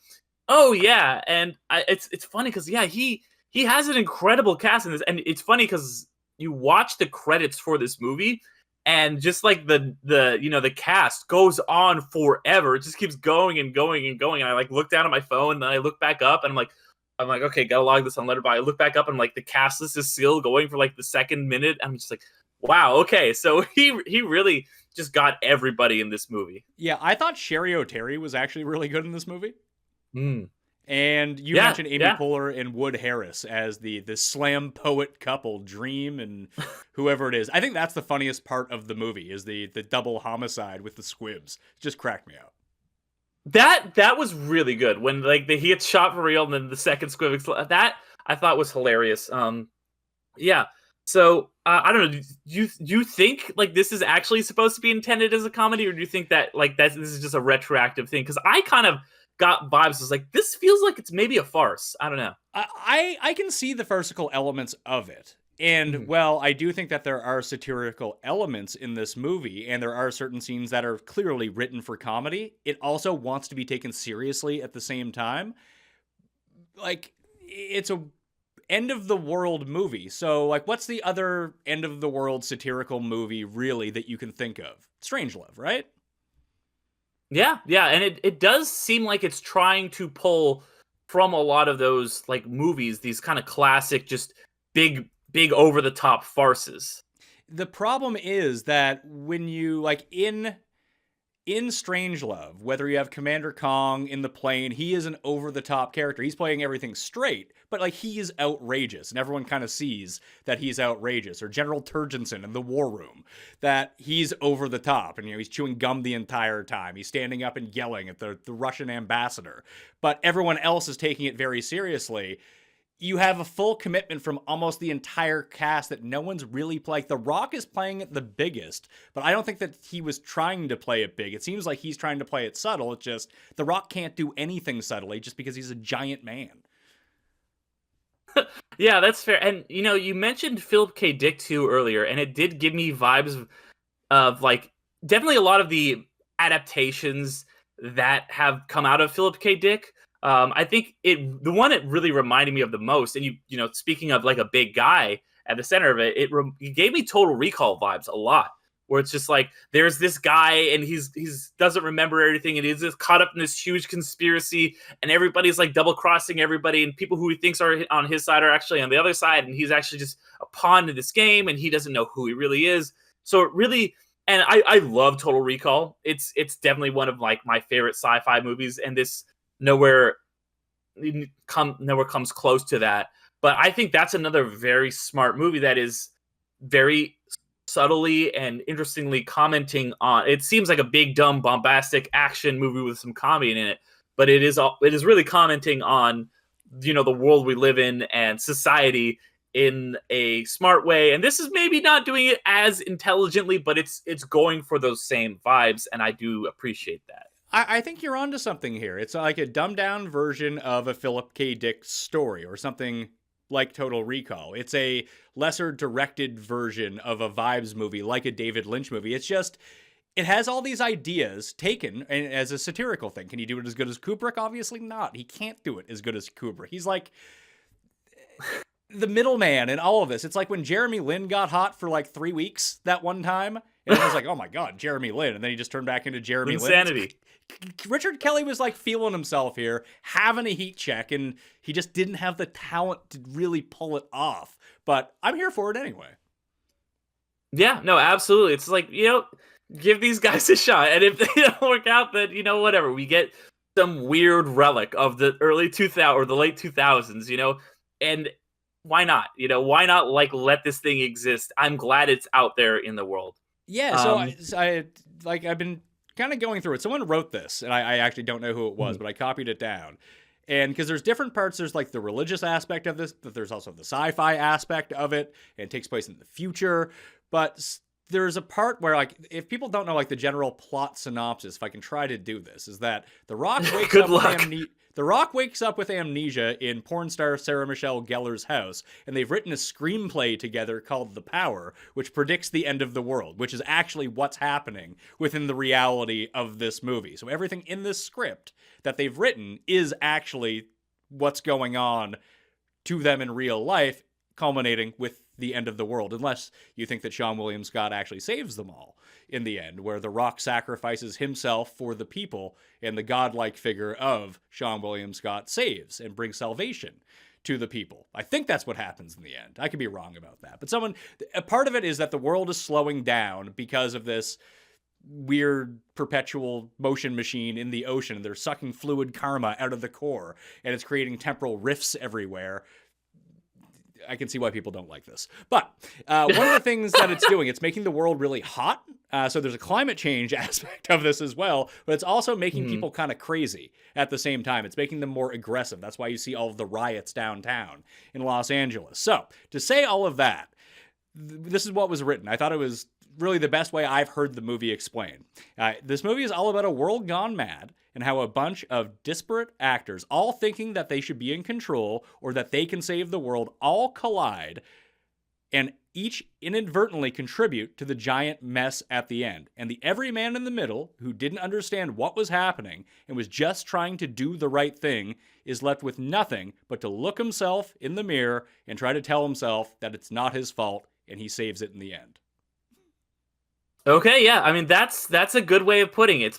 Speaker 4: oh yeah. And it's funny because he has an incredible cast in this. And it's funny because you watch the credits for this movie, and just like the cast goes on forever. It just keeps going and going and going. And I like look down at my phone, and then I look back up, and I'm like, okay, gotta log this on Letterboxd. I look back up, and like the cast list is still going for like the second minute. I'm just like, wow, okay. So he really just got everybody in this movie.
Speaker 1: Yeah, I thought Sherry O'Terry was actually really good in this movie. And you mentioned Amy Poehler and Wood Harris as the slam poet couple, Dream and whoever it is. I think that's the funniest part of the movie, is the double homicide with the squibs. It just cracked me up.
Speaker 4: That was really good when he gets shot for real, and then the second squib, that I thought was hilarious. So I don't know. Do you think like this is actually supposed to be intended as a comedy, or do you think that this is just a retroactive thing? Because I kind of got vibes. I was like, this feels like it's maybe a farce. I don't know.
Speaker 1: I can see the farcical elements of it. And, well, I do think that there are satirical elements in this movie, and there are certain scenes that are clearly written for comedy. It also wants to be taken seriously at the same time. Like, it's a end-of-the-world movie. So, like, what's the other end-of-the-world satirical movie, really, that you can think of? Strangelove, right?
Speaker 4: Yeah, and it does seem like it's trying to pull from a lot of those, like, movies, these kind of classic, just big over-the-top farces.
Speaker 1: The problem is that when you, like, in Strangelove, whether you have Commander Kong in the plane, he is an over-the-top character. He's playing everything straight, but, like, he is outrageous, and everyone kind of sees that he's outrageous. Or General Turgensen in the War Room, that he's over the top, and, he's chewing gum the entire time. He's standing up and yelling at the Russian ambassador, but everyone else is taking it very seriously. You have a full commitment from almost the entire cast that no one's really playing. The Rock is playing it the biggest, but I don't think that he was trying to play it big. It seems like he's trying to play it subtle. It's just The Rock can't do anything subtly just because he's a giant man.
Speaker 4: Yeah, that's fair. And, you mentioned Philip K. Dick too earlier, and it did give me vibes of like, definitely a lot of the adaptations that have come out of Philip K. Dick. I think the one it really reminded me of the most, and you know, speaking of like a big guy at the center of it, it gave me Total Recall vibes a lot. Where it's just like there's this guy and he's doesn't remember everything and he's just caught up in this huge conspiracy and everybody's like double crossing everybody and people who he thinks are on his side are actually on the other side and he's actually just a pawn in this game and he doesn't know who he really is. So it really, and I love Total Recall. It's definitely one of like my favorite sci-fi movies, and this nowhere comes close to that. But I think that's another very smart movie that is very subtly and interestingly commenting on. It seems like a big, dumb, bombastic action movie with some comedy in it, but it is really commenting on, you know, the world we live in and society in a smart way. And this is maybe not doing it as intelligently, but it's going for those same vibes, and I do appreciate that.
Speaker 1: I think you're onto something here. It's like a dumbed down version of a Philip K. Dick story or something like Total Recall. It's a lesser directed version of a vibes movie, like a David Lynch movie. It's just, it has all these ideas taken as a satirical thing. Can he do it as good as Kubrick? Obviously not. He can't do it as good as Kubrick. He's like the middleman in all of this. It's like when Jeremy Lin got hot for like 3 weeks that one time. And it was like, oh my God, Jeremy Lin. And then he just turned back into Jeremy Lin.
Speaker 4: Insanity.
Speaker 1: Richard Kelly was like feeling himself here, having a heat check, and he just didn't have the talent to really pull it off. But I'm here for it anyway.
Speaker 4: Yeah, no, absolutely. It's like, you know, give these guys a shot. And if they don't work out, then, you know, whatever. We get some weird relic of the early 2000s or the late 2000s, you know, and why not? You know, why not like let this thing exist? I'm glad it's out there in the world.
Speaker 1: Yeah, so I've been kind of going through it. Someone wrote this, and I actually don't know who it was, but I copied it down. And because there's different parts, there's like the religious aspect of this, but there's also the sci-fi aspect of it, and it takes place in the future. But there's a part where, like, if people don't know, like, the general plot synopsis, if I can try to do this, is that The Rock wakes
Speaker 4: Good
Speaker 1: up
Speaker 4: luck.
Speaker 1: The Rock wakes up with amnesia in porn star Sarah Michelle Gellar's house, and they've written a screenplay together called The Power, which predicts the end of the world, which is actually what's happening within the reality of this movie. So everything in this script that they've written is actually what's going on to them in real life, culminating with the end of the world, unless you think that Sean William Scott actually saves them all in the end, where The Rock sacrifices himself for the people, and the godlike figure of Sean William Scott saves and brings salvation to the people. I think that's what happens in the end. I could be wrong about that. But a part of it is that the world is slowing down because of this weird perpetual motion machine in the ocean. They're sucking fluid karma out of the core, and it's creating temporal rifts everywhere. I can see why people don't like this. But one of the things that it's doing, it's making the world really hot. So there's a climate change aspect of this as well, but it's also making people kind of crazy at the same time. It's making them more aggressive. That's why you see all of the riots downtown in Los Angeles. So to say all of that, this is what was written. I thought it was really the best way I've heard the movie explained. This movie is all about a world gone mad and how a bunch of disparate actors, all thinking that they should be in control or that they can save the world, all collide and each inadvertently contribute to the giant mess at the end. And the everyman in the middle, who didn't understand what was happening and was just trying to do the right thing, is left with nothing but to look himself in the mirror and try to tell himself that it's not his fault, and he saves it in the end.
Speaker 4: Okay, yeah. I mean, that's a good way of putting it.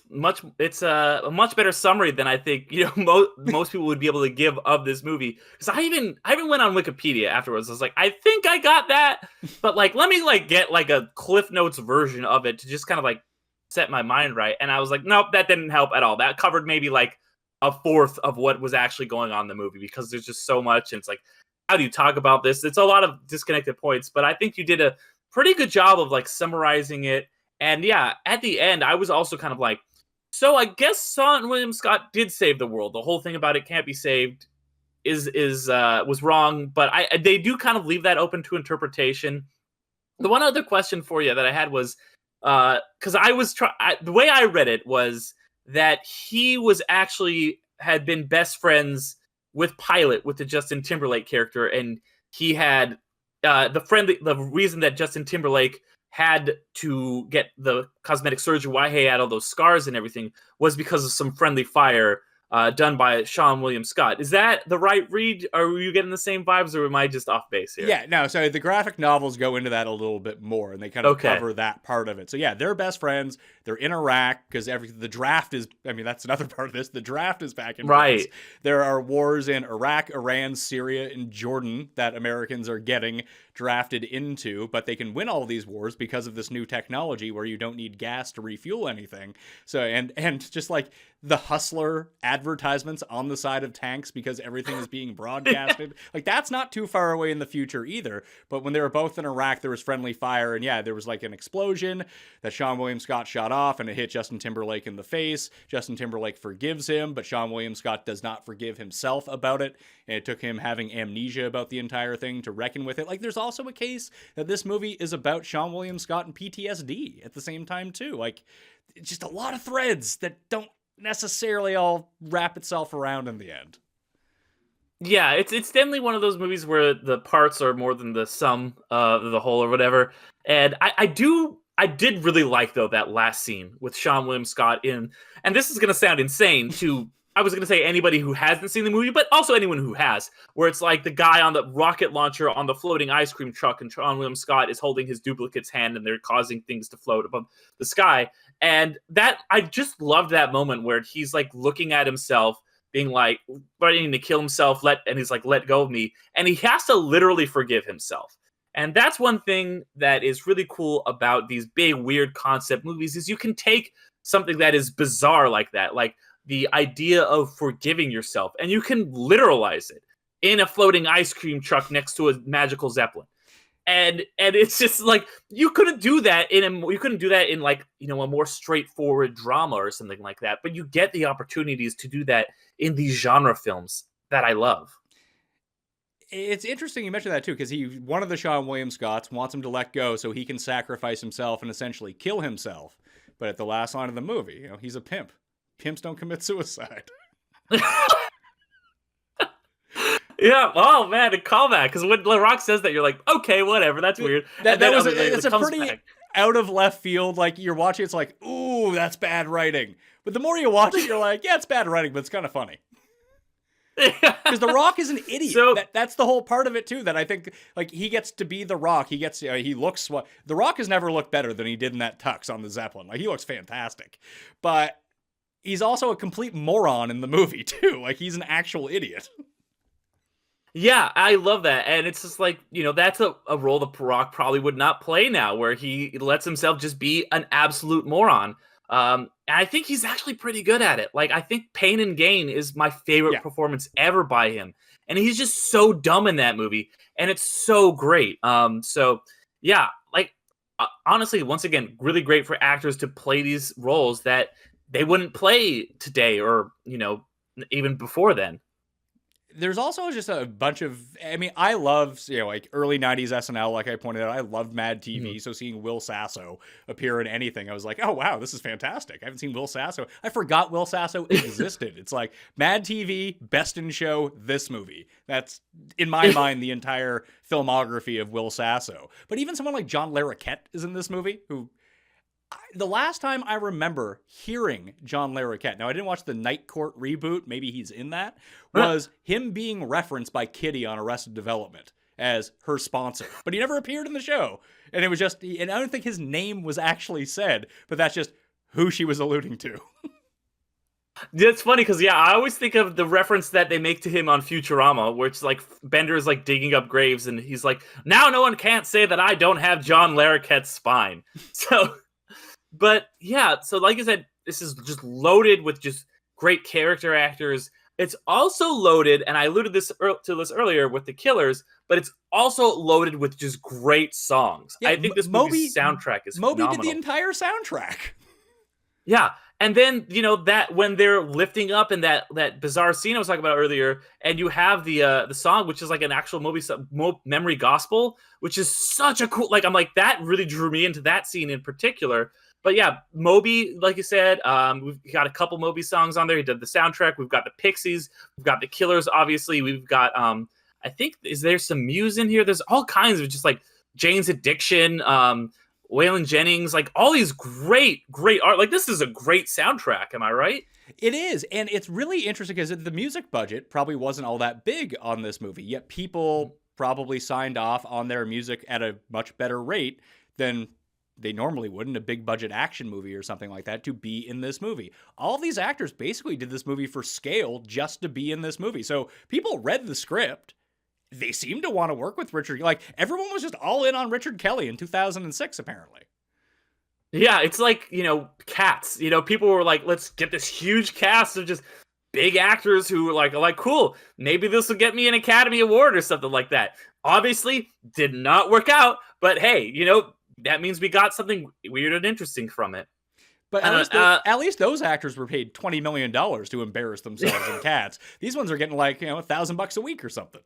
Speaker 4: It's a much better summary than I think, you know, most people would be able to give of this movie. Because I even went on Wikipedia afterwards. I was like, I think I got that, but like, let me like get like a Cliff Notes version of it to just kind of like set my mind right. And I was like, nope, that didn't help at all. That covered maybe like a fourth of what was actually going on in the movie, because there's just so much. And it's like, how do you talk about this? It's a lot of disconnected points, but I think you did a pretty good job of like summarizing it. And yeah, at the end, I was also kind of like, so I guess Sean William Scott did save the world. The whole thing about it can't be saved was wrong, but they do kind of leave that open to interpretation. The one other question for you that I had was, because the way I read it was that he was actually had been best friends with Pilot, with the Justin Timberlake character, and he had the reason that Justin Timberlake had to get the cosmetic surgery, why he had all those scars and everything, was because of some friendly fire done by Sean William Scott. Is that the right read? Are you getting the same vibes, or am I just off base here?
Speaker 1: Yeah, no, so the graphic novels go into that a little bit more, and they kind of cover that part of it. So yeah, they're best friends. They're in Iraq because the draft is, I mean, that's another part of this. The draft is back in place. There are wars in Iraq, Iran, Syria, and Jordan that Americans are getting drafted into, but they can win all these wars because of this new technology where you don't need gas to refuel anything. So, and just like the hustler advertisements on the side of tanks because everything is being broadcasted. Like, that's not too far away in the future either. But when they were both in Iraq, there was friendly fire, and yeah, there was like an explosion that Sean William Scott shot off, and it hit Justin Timberlake in the face. Justin Timberlake forgives him, but Sean William Scott does not forgive himself about it, and it took him having amnesia about the entire thing to reckon with it. Like, there's also a case that this movie is about Sean William Scott and PTSD at the same time too. Like, it's just a lot of threads that don't necessarily all wrap itself around in the end.
Speaker 4: Yeah, it's definitely one of those movies where the parts are more than the sum of the whole or whatever. And I did really like, though, that last scene with Sean William Scott in, and this is going to sound insane to, I was going to say anybody who hasn't seen the movie, but also anyone who has, where it's like the guy on the rocket launcher on the floating ice cream truck, and Sean William Scott is holding his duplicate's hand, and they're causing things to float above the sky. And that, I just loved that moment where he's like looking at himself, being like ready to kill himself, and he's like, let go of me. And he has to literally forgive himself. And that's one thing that is really cool about these big, weird concept movies, is you can take something that is bizarre like that, like the idea of forgiving yourself, and you can literalize it in a floating ice cream truck next to a magical Zeppelin. And it's just like, you couldn't do that in like, you know, a more straightforward drama or something like that. But you get the opportunities to do that in these genre films that I love.
Speaker 1: It's interesting you mentioned that too, because one of the Sean William Scotts wants him to let go so he can sacrifice himself and essentially kill himself. But at the last line of the movie, you know, he's a pimp. Pimps don't commit suicide.
Speaker 4: Yeah, oh man, a callback. Because when La Rock says that, you're like, okay, whatever, that's weird.
Speaker 1: It's a pretty out of left field. Like, you're watching, it's like, ooh, that's bad writing. But the more you watch it, you're like, yeah, it's bad writing, but it's kind of funny. Because The Rock is an idiot. So, that's the whole part of it too. That I think, like, he gets to be The Rock. He looks. The Rock has never looked better than he did in that tux on the Zeppelin. Like, he looks fantastic, but he's also a complete moron in the movie too. Like, he's an actual idiot.
Speaker 4: Yeah, I love that. And it's just like, you know, that's a role that Rock probably would not play now, where he lets himself just be an absolute moron. And I think he's actually pretty good at it. Like, I think Pain and Gain is my favorite performance ever by him. And he's just so dumb in that movie. And it's so great. So, yeah, like, honestly, once again, really great for actors to play these roles that they wouldn't play today or, you know, even before then.
Speaker 1: There's also just a bunch of, I mean, I love, you know, like early 90s SNL, like I pointed out. I loved Mad TV, so seeing Will Sasso appear in anything, I was like, oh, wow, this is fantastic. I haven't seen Will Sasso. I forgot Will Sasso existed. It's like Mad TV, Best in Show, this movie. That's, in my mind, the entire filmography of Will Sasso. But even someone like John Larroquette is in this movie, who... The last time I remember hearing John Larroquette, now I didn't watch the Night Court reboot, maybe he's in that, was him being referenced by Kitty on Arrested Development as her sponsor. But he never appeared in the show. And it was just, and I don't think his name was actually said, but that's just who she was alluding to.
Speaker 4: It's funny because, yeah, I always think of the reference that they make to him on Futurama, where it's like Bender is like digging up graves and he's like, now no one can't say that I don't have John Larroquette's spine. So... But yeah, so like I said, this is just loaded with just great character actors. It's also loaded, and I alluded to this earlier with The Killers, but it's also loaded with just great songs. Yeah, I think this movie's soundtrack is phenomenal.
Speaker 1: Moby did the entire soundtrack.
Speaker 4: Yeah, and then, you know, that when they're lifting up in that bizarre scene I was talking about earlier, and you have the song, which is like an actual Moby memory gospel, which is such a cool, like, I'm like, that really drew me into that scene in particular. But yeah, Moby, like you said, we've got a couple Moby songs on there. He did the soundtrack. We've got the Pixies. We've got the Killers, obviously. We've got, I think, is there some Muse in here? There's all kinds of just like Jane's Addiction. Waylon Jennings, like all these great art. Like this is a great soundtrack. Am I right?
Speaker 1: It is, and it's really interesting because the music budget probably wasn't all that big on this movie, yet people probably signed off on their music at a much better rate than they normally would in a big budget action movie or something like that to be in this movie. All of these actors basically did this movie for scale just to be in this movie. So people read the script. They seemed to want to work with Richard. Like, everyone was just all in on Richard Kelly in 2006, apparently.
Speaker 4: Yeah, it's like, Cats. People were like, let's get this huge cast of just big actors who were like, cool, maybe this will get me an Academy Award or something like that. Obviously, did not work out, but hey, that means we got something weird and interesting from it.
Speaker 1: But at least those actors were paid $20 million to embarrass themselves in Cats. These ones are getting like, $1,000 a week or something.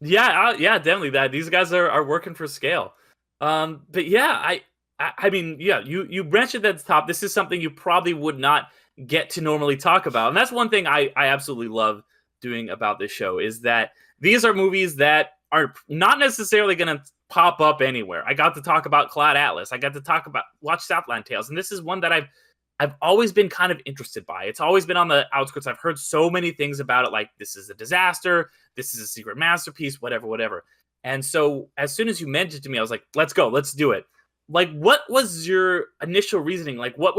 Speaker 4: Yeah, definitely that. These guys are working for scale. But yeah, I mean, yeah, you mentioned at the top, this is something you probably would not get to normally talk about. And that's one thing I absolutely love doing about this show is that these are movies that are not necessarily going to pop up anywhere. I got to talk about Cloud Atlas. I got to watch Southland Tales. And this is one that I've always been kind of interested by. It's always been on the outskirts. I've heard so many things about it, like this is a disaster, this is a secret masterpiece, whatever. And so as soon as you mentioned it to me, I was like, let's go, let's do it. Like, what was your initial reasoning? Like, what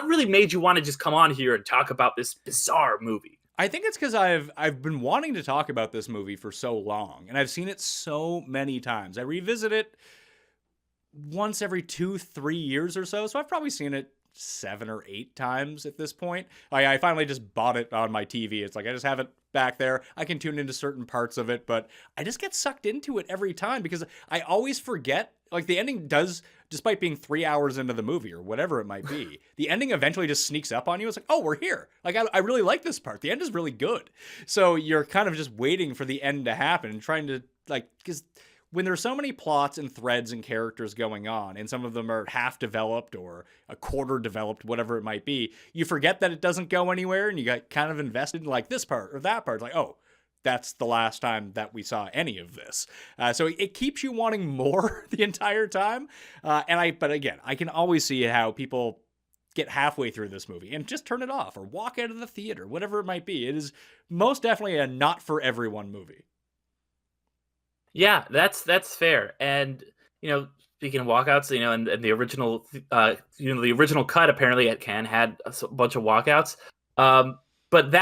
Speaker 4: really made you want to just come on here and talk about this bizarre movie?
Speaker 1: I think it's because I've been wanting to talk about this movie for so long, and I've seen it so many times. I revisit it once every 2-3 years or so I've probably seen it 7 or 8 times at this point. I finally just bought it on my TV. It's like I just have it back there. I can tune into certain parts of it, but I just get sucked into it every time because I always forget. Like, the ending does, despite being 3 hours into the movie or whatever it might be, the ending eventually just sneaks up on you. It's like, oh, we're here. Like, I really like this part. The end is really good. So you're kind of just waiting for the end to happen and trying to, like, because when there's so many plots and threads and characters going on, and some of them are half developed or a quarter developed, whatever it might be, you forget that it doesn't go anywhere and you got kind of invested in like this part or that part. It's like, oh, that's the last time that we saw any of this. So it keeps you wanting more the entire time. But again, I can always see how people get halfway through this movie and just turn it off or walk out of the theater, whatever it might be. It is most definitely a not for everyone movie.
Speaker 4: Yeah, that's fair. And speaking of walkouts, and the original, the original cut apparently at Cannes had a bunch of walkouts. But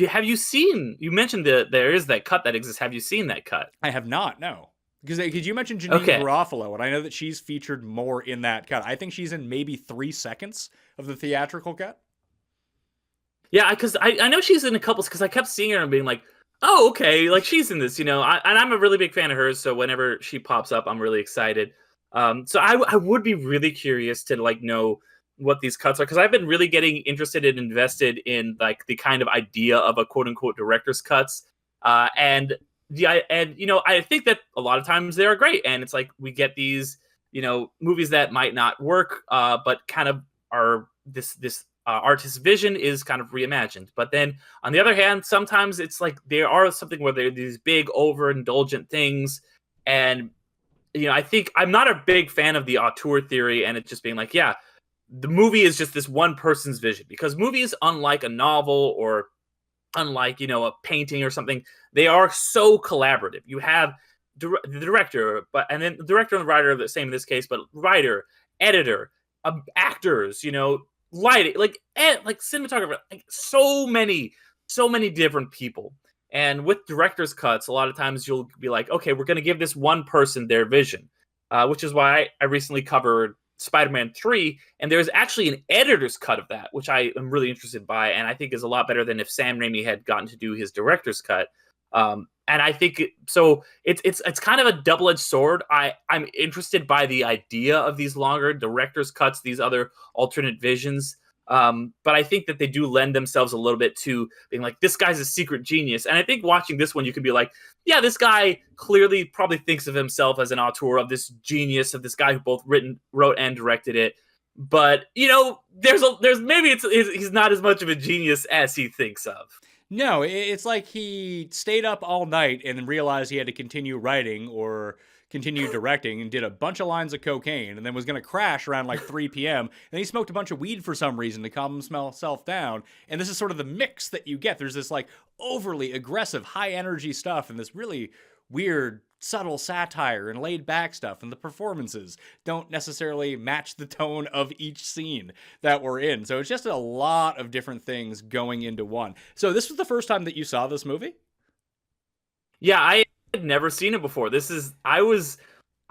Speaker 4: have you seen? You mentioned there is that cut that exists. Have you seen that cut?
Speaker 1: I have not. No, because you mentioned Janine Garofalo, and I know that she's featured more in that cut. I think she's in maybe 3 seconds of the theatrical cut.
Speaker 4: Yeah, because I know she's in a couple. Because I kept seeing her and being like, oh, okay, like she's in this, and I'm a really big fan of hers, so whenever she pops up, I'm really excited. So I would be really curious to know what these cuts are, because I've been really getting interested and invested in like the kind of idea of a quote unquote director's cuts, and I think that a lot of times they are great, and it's like we get these movies that might not work, but kind of are this artist's vision is kind of reimagined. But then on the other hand, sometimes it's like there are something where they're these big overindulgent things. And, I think I'm not a big fan of the auteur theory and it just being like, yeah, the movie is just this one person's vision, because movies, unlike a novel or unlike, a painting or something, they are so collaborative. You have the director, and then the director and the writer are the same in this case, but writer, editor, actors, lighting, like cinematographer, like so many different people. And with director's cuts, a lot of times you'll be like, okay, we're going to give this one person their vision, which is why I recently covered Spider-Man 3, and there's actually an editor's cut of that, which I am really interested by, and I think is a lot better than if Sam Raimi had gotten to do his director's cut. And I think it's kind of a double-edged sword. I'm interested by the idea of these longer director's cuts, these other alternate visions. But I think that they do lend themselves a little bit to being like, this guy's a secret genius. And I think watching this one, you could be like, yeah, this guy clearly probably thinks of himself as an auteur, of this genius, of this guy who both wrote and directed it. But, there's maybe he's not as much of a genius as he thinks of. No,
Speaker 1: it's like he stayed up all night and realized he had to continue writing or continued directing and did a bunch of lines of cocaine and then was going to crash around like 3 p.m. Then he smoked a bunch of weed for some reason to calm himself down. And this is sort of the mix that you get. There's this like overly aggressive, high energy stuff and this really weird, subtle satire and laid back stuff. And the performances don't necessarily match the tone of each scene that we're in. So it's just a lot of different things going into one. So this was the first time that you saw this movie?
Speaker 4: Yeah, I had never seen it before. I was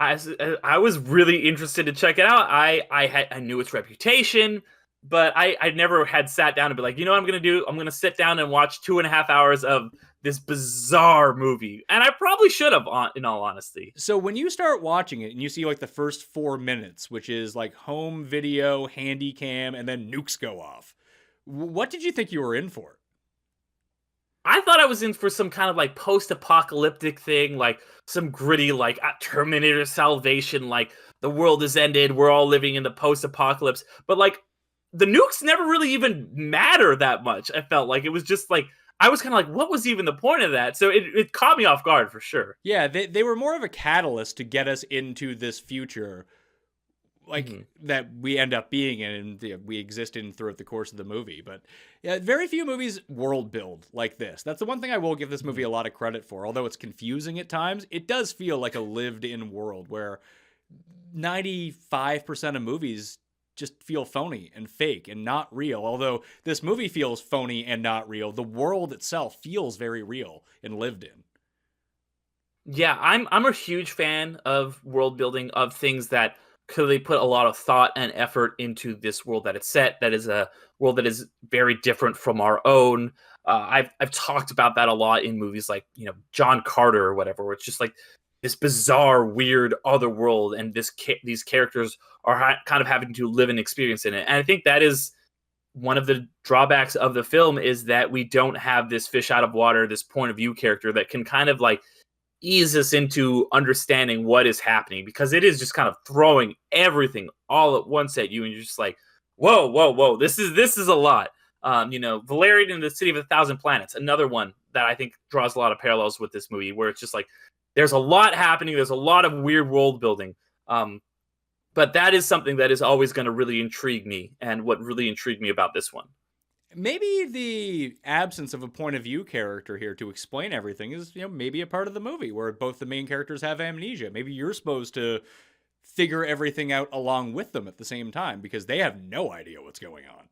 Speaker 4: really interested to check it out. I knew its reputation, but I never had sat down and be like, you know what I'm going to do? I'm going to sit down and watch 2.5 hours of this bizarre movie. And I probably should have, in all honesty.
Speaker 1: So when you start watching it and you see like the first 4 minutes, which is like home video, handy cam, and then nukes go off, what did you think you were in for?
Speaker 4: I thought I was in for some kind of like post-apocalyptic thing, like some gritty, like Terminator Salvation, like the world has ended, we're all living in the post-apocalypse. But like the nukes never really even matter that much. I felt like it was just like, I was kind of like, what was even the point of that? So it caught me off guard for sure.
Speaker 1: Yeah, they were more of a catalyst to get us into this future like that we end up being in and we exist in throughout the course of the movie. But yeah, very few movies world build like this. That's the one thing I will give this movie a lot of credit for. Although it's confusing at times, it does feel like a lived in world where 95% of movies just feel phony and fake and not real. Although this movie feels phony and not real, the world itself feels very real and lived in.
Speaker 4: Yeah, I'm a huge fan of world building, of things that clearly put a lot of thought and effort into this world that it's set. That is a world that is very different from our own. I've talked about that a lot in movies like, you know, John Carter or whatever, where it's just like this bizarre, weird other world, and these characters are kind of having to live and experience in it. And I think that is one of the drawbacks of the film, is that we don't have this fish out of water, this point of view character that can kind of like ease us into understanding what is happening, because it is just kind of throwing everything all at once at you, and you're just like, whoa, this is a lot. You know, Valerian and the City of 1,000 Planets, another one that I think draws a lot of parallels with this movie, where it's just like there's a lot happening, there's a lot of weird world building, but that is something that is always going to really intrigue me, and what really intrigued me about this one.
Speaker 1: Maybe the absence of a point of view character here to explain everything is, you know, maybe a part of the movie where both the main characters have amnesia. Maybe you're supposed to figure everything out along with them at the same time because they have no idea what's going on.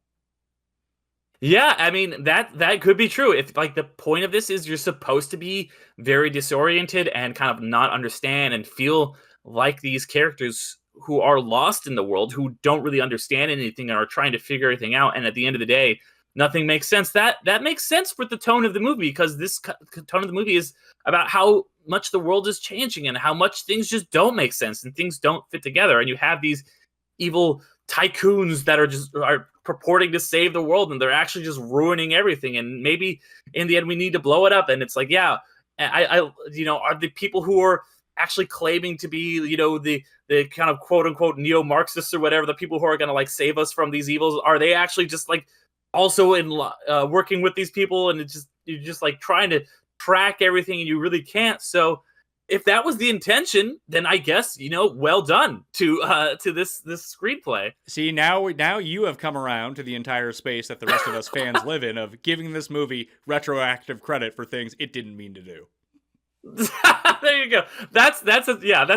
Speaker 4: Yeah, I mean, that could be true. If like the point of this is you're supposed to be very disoriented and kind of not understand and feel like these characters who are lost in the world, who don't really understand anything and are trying to figure everything out, and at the end of the day, nothing makes sense. That makes sense with the tone of the movie, because this tone of the movie is about how much the world is changing and how much things just don't make sense and things don't fit together. And you have these evil tycoons that are purporting to save the world, and they're actually just ruining everything. And maybe in the end we need to blow it up. And it's like, yeah, I you know, are the people who are actually claiming to be, you know, the kind of quote unquote neo-Marxists or whatever, the people who are going to like save us from these evils, are they actually just like also in working with these people, and you're just like trying to track everything, and you really can't. So if that was the intention, then I guess, you know, well done to this screenplay.
Speaker 1: See, now you have come around to the entire space that the rest of us fans live in, of giving this movie retroactive credit for things it didn't mean to do.
Speaker 4: There you go. That's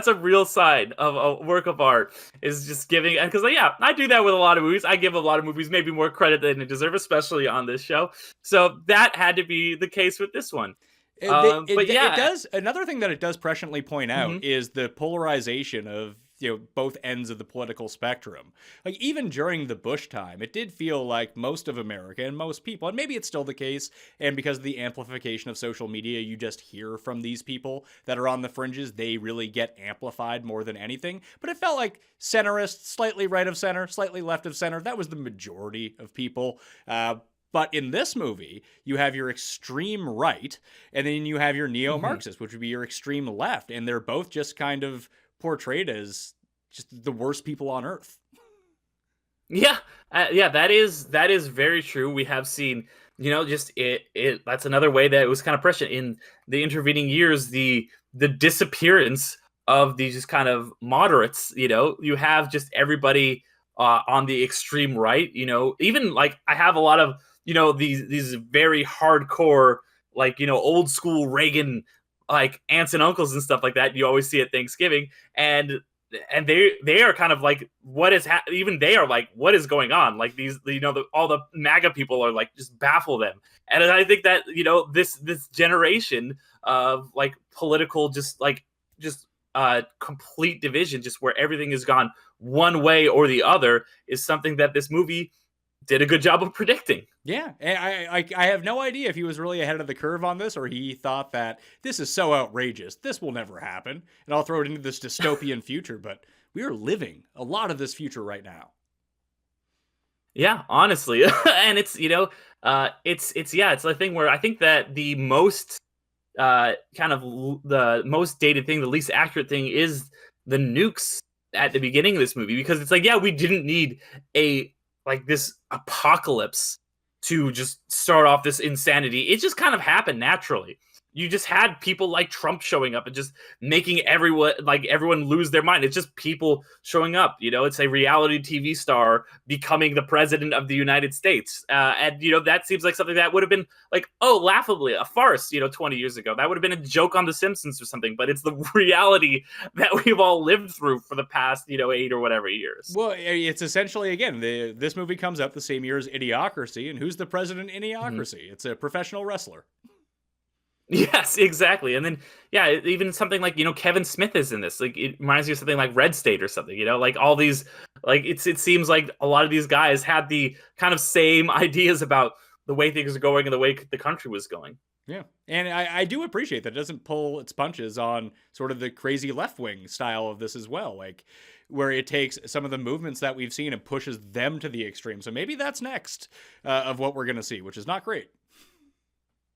Speaker 4: a real sign of a work of art, is just giving, because yeah, I do that with a lot of movies. I give a lot of movies maybe more credit than they deserve, especially on this show. So that had to be the case with this one. But yeah,
Speaker 1: it does. Another thing that it does presciently point out is the polarization of, you know, both ends of the political spectrum. Like even during the Bush time, it did feel like most of America and most people, and maybe it's still the case, and because of the amplification of social media, you just hear from these people that are on the fringes, they really get amplified more than anything. But it felt like centrist, slightly right of center, slightly left of center, that was the majority of people. But in this movie, you have your extreme right, and then you have your neo-Marxist, which would be your extreme left, and they're both just kind of portrayed as just the worst people on earth.
Speaker 4: Yeah, that is very true. We have seen, you know, just it. That's another way that it was kind of prescient in the intervening years. The disappearance of these just kind of moderates. You have just everybody on the extreme right. Even like I have a lot of these very hardcore like old school Reagan like aunts and uncles and stuff like that. You always see at Thanksgiving, and they are kind of like even they are like, what is going on? Like these all the MAGA people are like just baffle them. And I think that this generation of like political just complete division, just where everything has gone one way or the other, is something that this movie did a good job of predicting.
Speaker 1: Yeah, and I have no idea if he was really ahead of the curve on this, or he thought that this is so outrageous, this will never happen, and I'll throw it into this dystopian future. But we are living a lot of this future right now.
Speaker 4: Yeah, honestly, and it's it's the thing where I think that the most the most dated thing, the least accurate thing, is the nukes at the beginning of this movie, because it's like, yeah, we didn't need this apocalypse to just start off this insanity. It just kind of happened naturally. You just had people like Trump showing up and just making everyone lose their mind. It's just people showing up. It's a reality TV star becoming the president of the United States. And that seems like something that would have been like, oh, laughably a farce, 20 years ago. That would have been a joke on The Simpsons or something. But it's the reality that we've all lived through for the past, 8 or whatever years.
Speaker 1: Well, it's essentially, again, this movie comes out the same year as Idiocracy. And who's the president in Idiocracy? Mm-hmm. It's a professional wrestler.
Speaker 4: Yes, exactly. And then, yeah, even something like, Kevin Smith is in this. Like, it reminds me of something like Red State or something, like all these, like, it seems like a lot of these guys had the kind of same ideas about the way things are going and the way the country was going.
Speaker 1: Yeah. And I do appreciate that it doesn't pull its punches on sort of the crazy left-wing style of this as well. Like, where it takes some of the movements that we've seen and pushes them to the extreme. So maybe that's next of what we're going to see, which is not great.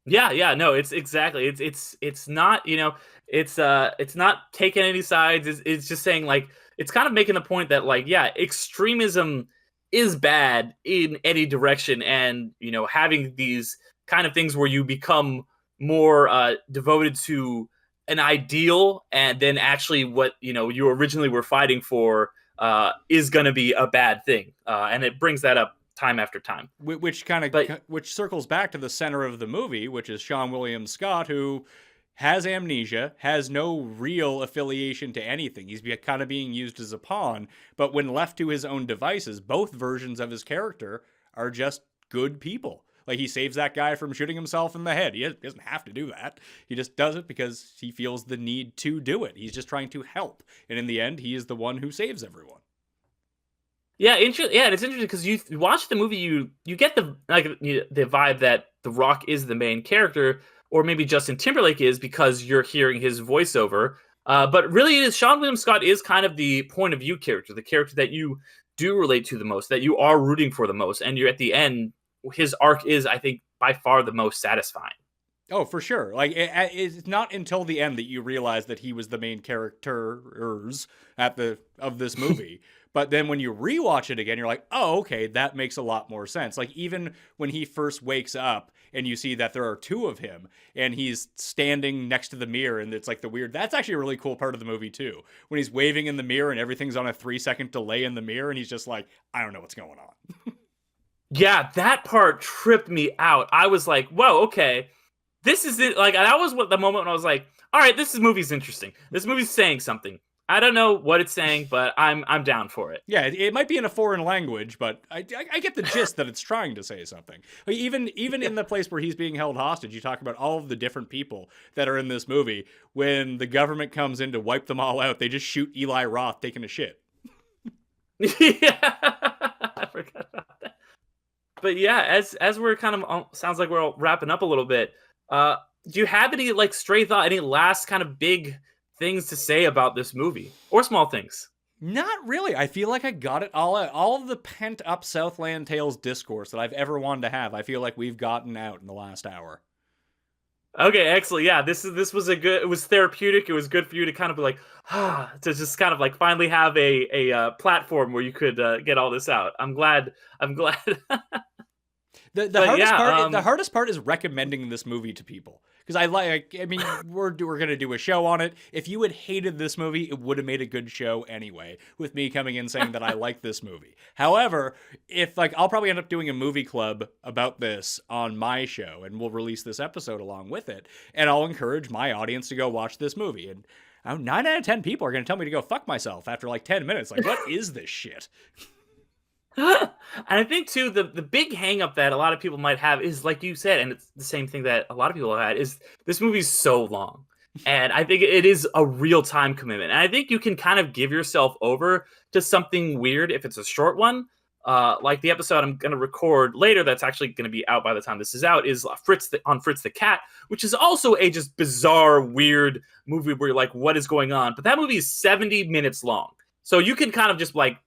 Speaker 4: Yeah, no, it's exactly. It's not, it's not taking any sides. It's just saying, like, it's kind of making the point that, like, yeah, extremism is bad in any direction, and having these kind of things where you become more devoted to an ideal, and then actually what you originally were fighting for is going to be a bad thing, and it brings that up time after time,
Speaker 1: which circles back to the center of the movie, which is Sean William Scott, who has amnesia, has no real affiliation to anything. He's kind of being used as a pawn, but when left to his own devices, both versions of his character are just good people. Like, he saves that guy from shooting himself in the head. He doesn't have to do that. He just does it because he feels the need to do it. He's just trying to help, and in the end, he is the one who saves everyone.
Speaker 4: Yeah, and it's interesting because you watch the movie, you get the vibe that The Rock is the main character, or maybe Justin Timberlake is, because you're hearing his voiceover. But really, Sean William Scott is kind of the point of view character, the character that you do relate to the most, that you are rooting for the most, and you're at the end. His arc is, I think, by far the most satisfying.
Speaker 1: Oh, for sure. Like, it's not until the end that you realize that he was the main characters of this movie. But then when you rewatch it again, you're like, oh, okay, that makes a lot more sense. Like, even when he first wakes up and you see that there are two of him and he's standing next to the mirror, and it's like that's actually a really cool part of the movie too. When he's waving in the mirror and everything's on a 3-second delay in the mirror and he's just like, I don't know what's going on.
Speaker 4: Yeah, that part tripped me out. I was like, whoa, okay. This is it. Like, that was the moment when I was like, all right, this movie's interesting. This movie's saying something. I don't know what it's saying, but I'm down for it.
Speaker 1: Yeah, it might be in a foreign language, but I get the gist that it's trying to say something. Like, even in the place where he's being held hostage, you talk about all of the different people that are in this movie. When the government comes in to wipe them all out, they just shoot Eli Roth taking a shit.
Speaker 4: Yeah, I forgot about that. But yeah, as we're kind of sounds like we're all wrapping up a little bit. Do you have any like stray thought, any last kind of big things to say about this movie, or small things?
Speaker 1: Not really. I feel like I got it all out. All of the pent up Southland Tales discourse that I've ever wanted to have, I feel like we've gotten out in the last hour.
Speaker 4: Okay, excellent. Yeah, this was it was therapeutic. It was good for you to kind of be like, to just kind of like finally have a platform where you could get all this out. I'm glad. The
Speaker 1: hardest part is recommending this movie to people. because I mean, we're gonna do a show on it. If you had hated this movie, it would have made a good show anyway, with me coming in saying that I like this movie. However, if I'll probably end up doing a movie club about this on my show, and we'll release this episode along with it, and I'll encourage my audience to go watch this movie. And 9 out of 10 people are gonna tell me to go fuck myself after like 10 minutes. Like, what is this shit?
Speaker 4: And I think too, the big hang up that a lot of people might have is, like you said, and it's the same thing that a lot of people have had, is this movie's so long. And I think it is a real time commitment. And I think you can kind of give yourself over to something weird if it's a short one. Like the episode I'm going to record later that's actually going to be out by the time this is out is Fritz the Cat, which is also a just bizarre, weird movie where you're like, what is going on? But that movie is 70 minutes long. So you can kind of just like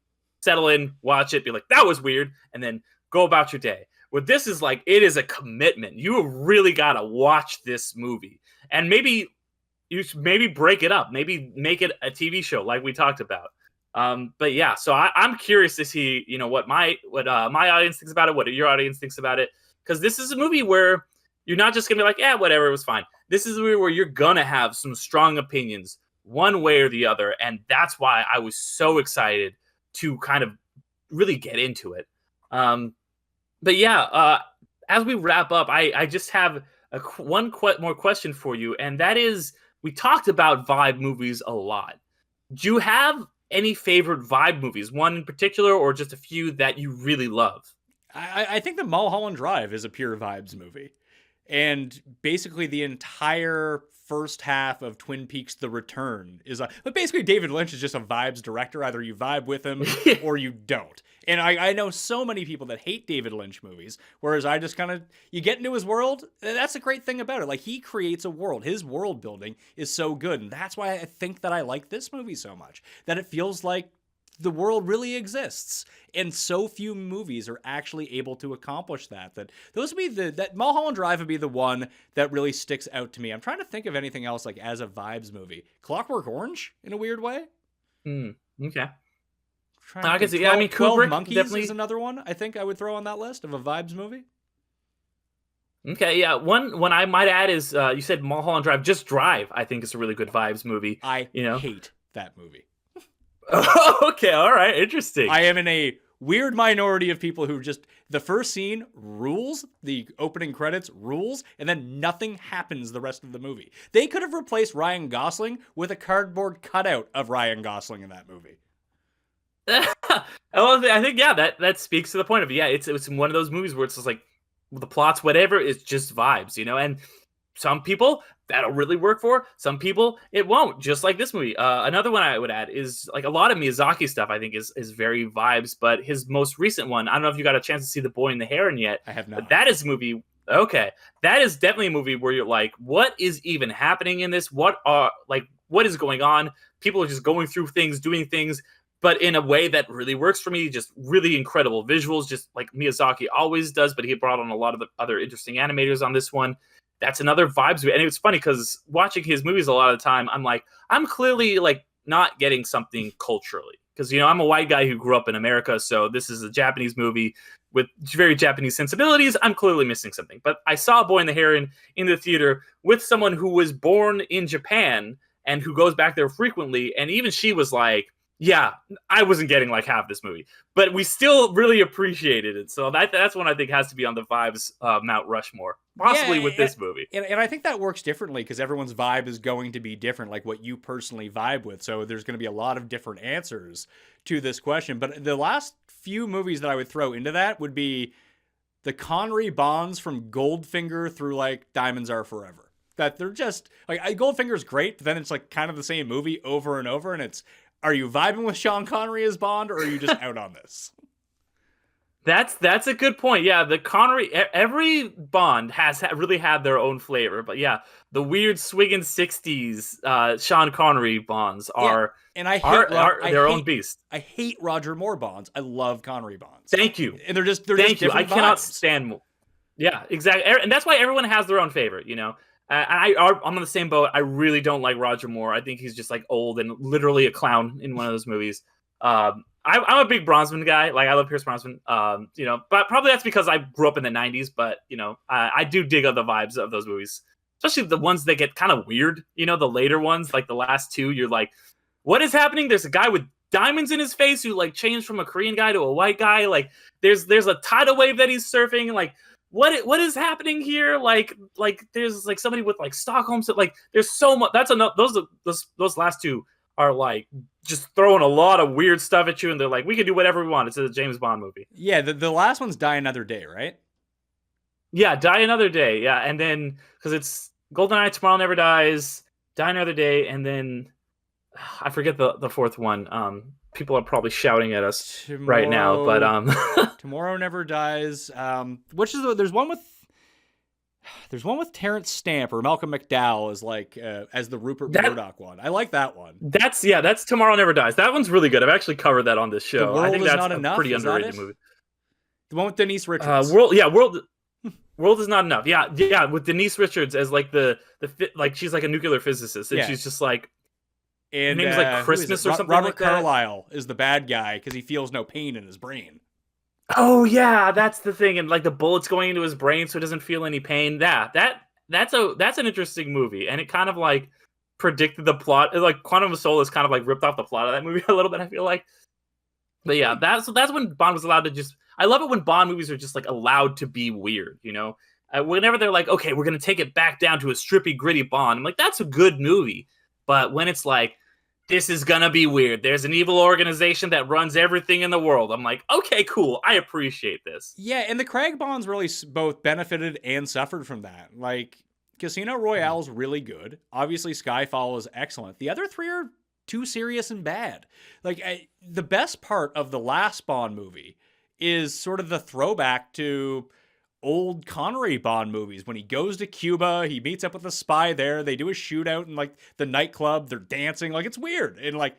Speaker 4: settle in, watch it, be like, that was weird, and then go about your day. Where this is like, it is a commitment. You really got to watch this movie. And maybe break it up. Maybe make it a TV show like we talked about. But yeah, so I'm curious to see, what my audience thinks about it, what your audience thinks about it. Because this is a movie where you're not just going to be like, yeah, whatever, it was fine. This is a movie where you're going to have some strong opinions one way or the other. And that's why I was so excited to kind of really get into it. But yeah, as we wrap up, I just have one more question for you. And that is, we talked about vibe movies a lot. Do you have any favorite vibe movies, one in particular, or just a few that you really love?
Speaker 1: I think the Mulholland Drive is a pure vibes movie. And basically the entire first half of Twin Peaks The Return is but basically David Lynch is just a vibes director. Either you vibe with him or you don't. And I know so many people that hate David Lynch movies, whereas I just kind of, you get into his world, that's the great thing about it. Like, he creates a world. His world building is so good. And that's why I think that I like this movie so much, that it feels like the world really exists, and so few movies are actually able to accomplish that. That Mulholland Drive would be the one that really sticks out to me. I'm trying to think of anything else like as a vibes movie. Clockwork Orange, in a weird way.
Speaker 4: Okay.
Speaker 1: I
Speaker 4: can see. Yeah, I mean,
Speaker 1: 12
Speaker 4: Kubrick
Speaker 1: Monkeys
Speaker 4: definitely
Speaker 1: is another one I think I would throw on that list of a vibes movie.
Speaker 4: Okay, yeah. One I might add is you said Mulholland Drive. Just Drive, I think, is a really good vibes movie.
Speaker 1: I hate that movie.
Speaker 4: Okay, all right, interesting.
Speaker 1: I am in a weird minority of people who just, the first scene rules, the opening credits rules, and then nothing happens the rest of the movie. They could have replaced Ryan Gosling with a cardboard cutout of Ryan Gosling in that movie.
Speaker 4: I think, yeah, that speaks to the point of, yeah, it's one of those movies where it's just like, the plot's whatever, it's just vibes, and some people that'll really work for, some people it won't, just like this movie. Another one I would add is, like, a lot of Miyazaki stuff I think is very vibes, but his most recent one, I don't know if you got a chance to see The Boy and the Heron yet.
Speaker 1: I have not.
Speaker 4: But that is a movie, okay, that is definitely a movie where you're like, what is even happening in this? What is going on? People are just going through things, doing things, but in a way that really works for me. Just really incredible visuals, just like Miyazaki always does, but he brought on a lot of the other interesting animators on this one. That's another vibes. And it's funny because watching his movies a lot of the time, I'm like, I'm clearly like not getting something culturally. Because, I'm a white guy who grew up in America, so this is a Japanese movie with very Japanese sensibilities. I'm clearly missing something. But I saw Boy and the Heron in the theater with someone who was born in Japan and who goes back there frequently. And even she was like, yeah, I wasn't getting like half this movie, but we still really appreciated it. So that's one I think has to be on the vibes Mount Rushmore, possibly with this movie.
Speaker 1: And I think that works differently because everyone's vibe is going to be different, like what you personally vibe with. So there's going to be a lot of different answers to this question. But the last few movies that I would throw into that would be the Connery Bonds from Goldfinger through like Diamonds Are Forever. That they're just like, Goldfinger's great, but then it's like kind of the same movie over and over, and it's, are you vibing with Sean Connery as Bond, or are you just out on this?
Speaker 4: That's a good point. Yeah, the Connery, every Bond has really had their own flavor. But yeah, the weird swiggin' 60s Sean Connery Bonds are,
Speaker 1: and I hate
Speaker 4: their own beast.
Speaker 1: I hate Roger Moore Bonds. I love Connery Bonds.
Speaker 4: Thank you.
Speaker 1: And they're just
Speaker 4: I cannot
Speaker 1: vibes.
Speaker 4: stand more. Yeah, exactly. And that's why everyone has their own favorite, I'm on the same boat. I really don't like Roger Moore. I think he's just like old and literally a clown in one of those movies. I'm a big Brosnan guy. Like, I love Pierce Brosnan. But probably that's because I grew up in the 90s. But I do dig on the vibes of those movies especially the ones that get kind of weird. You know, the later ones, like the last two, you're like, what is happening? There's a guy with diamonds in his face who like changed from a Korean guy to a white guy. Like there's a tidal wave that he's surfing. Like what is happening here? Like there's like somebody with like Stockholm. So like there's so much. That's enough. Those last two are like just throwing a lot of weird stuff at you, and they're like, we can do whatever we want. It's a James Bond movie.
Speaker 1: Yeah, the last one's Die Another Day, right?
Speaker 4: Yeah, Die Another Day. Yeah, and then because it's GoldenEye, Tomorrow Never Dies, Die Another Day, and then I forget the fourth one. People are probably shouting at us right now, but
Speaker 1: Tomorrow Never Dies. Which is there's one with Terrence Stamp or Malcolm McDowell as like as the Rupert Murdoch one. I like that one.
Speaker 4: That's Tomorrow Never Dies. That one's really good. I've actually covered that on this show.
Speaker 1: The World
Speaker 4: I think
Speaker 1: Is
Speaker 4: that's
Speaker 1: Not
Speaker 4: a
Speaker 1: Enough?
Speaker 4: pretty
Speaker 1: Is that
Speaker 4: underrated
Speaker 1: it?
Speaker 4: movie.
Speaker 1: The one with Denise Richards.
Speaker 4: World is not enough. Yeah, with Denise Richards as like the like she's like a nuclear physicist, and she's just like,
Speaker 1: and
Speaker 4: her name's like Christmas or something.
Speaker 1: Robert
Speaker 4: like that.
Speaker 1: Carlyle is the bad guy because he feels no pain in his brain.
Speaker 4: Oh yeah, that's the thing, and like the bullets going into his brain, so he doesn't feel any pain. That's an interesting movie, and it kind of like predicted the plot. Like Quantum of Solace kind of like ripped off the plot of that movie a little bit. I feel like, but yeah, that's when Bond was allowed to just. I love it when Bond movies are just like allowed to be weird, you know. Whenever they're like, okay, we're gonna take it back down to a strippy, gritty Bond, I'm like, that's a good movie. But when it's like, this is gonna be weird, there's an evil organization that runs everything in the world, I'm like, okay, cool, I appreciate this.
Speaker 1: Yeah, and the Craig Bonds really both benefited and suffered from that. Like, Casino Royale's really good. Obviously, Skyfall is excellent. The other three are too serious and bad. Like, the best part of the last Bond movie is sort of the throwback to old Connery Bond movies. When he goes to Cuba, he meets up with a spy there, they do a shootout in like the nightclub, they're dancing, like it's weird. And like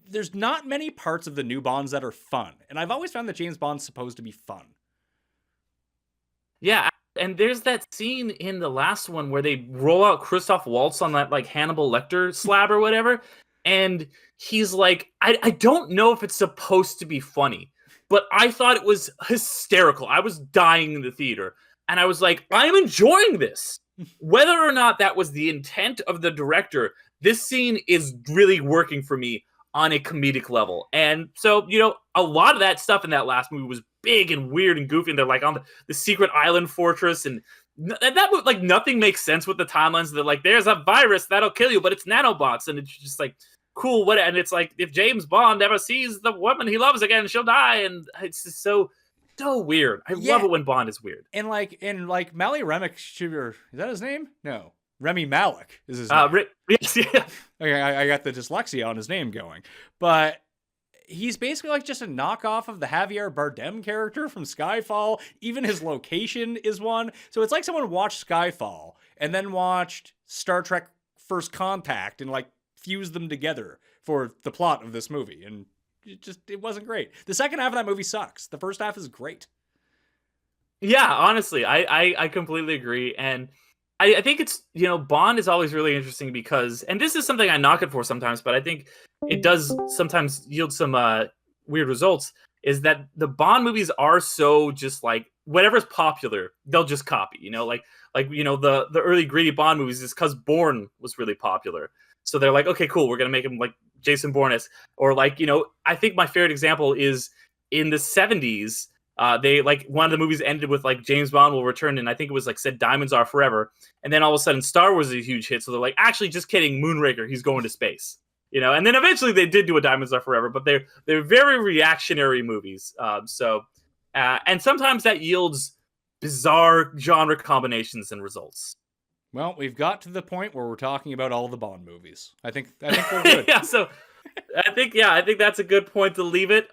Speaker 1: there's not many parts of the new Bonds that are fun. And I've always found that James Bond's supposed to be fun.
Speaker 4: Yeah, and there's that scene in the last one where they roll out Christoph Waltz on that like Hannibal Lecter slab or whatever, and he's like, I don't know if it's supposed to be funny, but I thought it was hysterical. I was dying in the theater. And I was like, I'm enjoying this. Whether or not that was the intent of the director, this scene is really working for me on a comedic level. And so, you know, a lot of that stuff in that last movie was big and weird and goofy. And they're like on the secret island fortress. And that like nothing makes sense with the timelines. They're like, there's a virus that'll kill you, but it's nanobots. And it's just like, cool, what? And it's like, if James Bond ever sees the woman he loves again, she'll die. And it's just so weird. I love it when Bond is weird.
Speaker 1: And like Mally Remick, is that his name? No, Remy Malek is his name.
Speaker 4: Yes, yeah.
Speaker 1: Okay, I got the dyslexia on his name going, but he's basically like just a knockoff of the Javier Bardem character from Skyfall. Even his location is one. So it's like someone watched Skyfall and then watched Star Trek First Contact and like fused them together for the plot of this movie. And it wasn't great. The second half of that movie sucks. The first half is great.
Speaker 4: Yeah, honestly, I completely agree. And I think it's, you know, Bond is always really interesting because, and this is something I knock it for sometimes, but I think it does sometimes yield some weird results, is that the Bond movies are so just like, whatever's popular, they'll just copy, you know, like, you know, the early gritty Bond movies is because Bourne was really popular. So they're like, okay, cool, we're going to make him like Jason Bourne-esque. Or like, you know, I think my favorite example is in the 70s, they like one of the movies ended with like James Bond will return, and I think it was like said Diamonds Are Forever. And then all of a sudden Star Wars is a huge hit. So they're like, actually, just kidding, Moonraker, he's going to space. You know, and then eventually they did do a Diamonds Are Forever, but they're very reactionary movies. And sometimes that yields bizarre genre combinations and results.
Speaker 1: Well, we've got to the point where we're talking about all the Bond movies. I think we're good.
Speaker 4: Yeah, so I think that's a good point to leave it.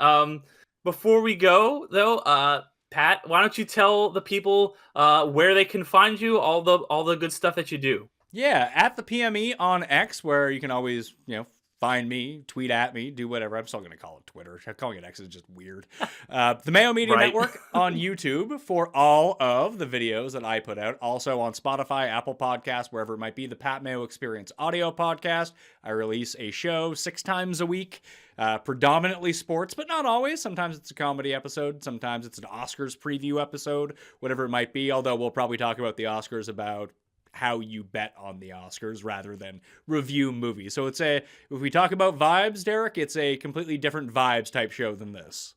Speaker 4: Before we go, though, Pat, why don't you tell the people where they can find you, all the good stuff that you do?
Speaker 1: Yeah, at the PME on X, where you can always, you know, find me, tweet at me, do whatever. I'm still going to call it Twitter. Calling it X is just weird. The Mayo Media Network on YouTube for all of the videos that I put out. Also on Spotify, Apple Podcasts, wherever it might be. The Pat Mayo Experience Audio Podcast. I release a show 6 times a week. Predominantly sports, but not always. Sometimes it's a comedy episode. Sometimes it's an Oscars preview episode, whatever it might be. Although we'll probably talk about the Oscars about how you bet on the Oscars rather than review movies. So if we talk about vibes, Derrick, it's a completely different vibes type show than this.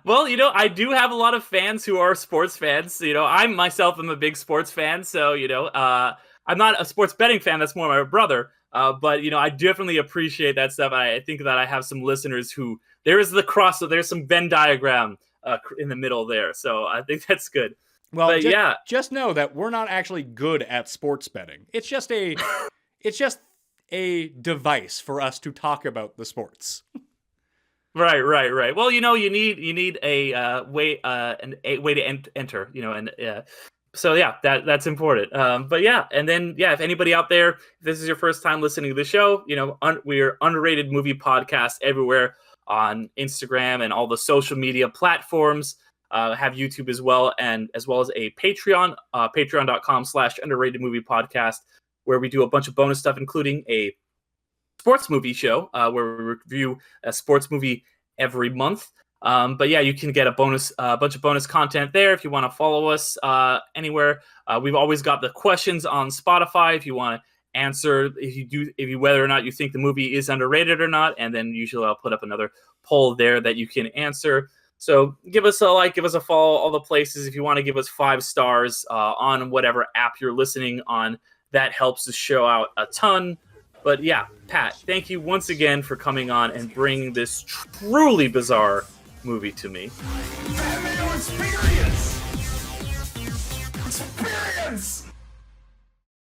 Speaker 4: Well, I do have a lot of fans who are sports fans. I myself am a big sports fan. So, I'm not a sports betting fan. That's more my brother. But, I definitely appreciate that stuff. I think that I have some listeners who there is the cross. So there's some Venn diagram in the middle there. So I think that's good.
Speaker 1: Well,
Speaker 4: but
Speaker 1: just know that we're not actually good at sports betting. It's just a device for us to talk about the sports.
Speaker 4: Right. Well, you need a way to enter, so yeah, that's important. But yeah, and then if anybody out there, if this is your first time listening to the show, we're Underrated Movie Podcast everywhere on Instagram and all the social media platforms. Have YouTube as well, and as well as a Patreon, patreon.com/underrated movie podcast, where we do a bunch of bonus stuff, including a sports movie show where we review a sports movie every month. But yeah, you can get a bunch of bonus content there if you want to follow us anywhere. We've always got the questions on Spotify if you want to answer whether or not you think the movie is underrated or not, and then usually I'll put up another poll there that you can answer. So give us a like, give us a follow, all the places. If you want to give us 5 stars on whatever app you're listening on, that helps the show out a ton. But yeah, Pat, thank you once again for coming on and bringing this truly bizarre movie to me.
Speaker 3: That Mayo experience! Experience!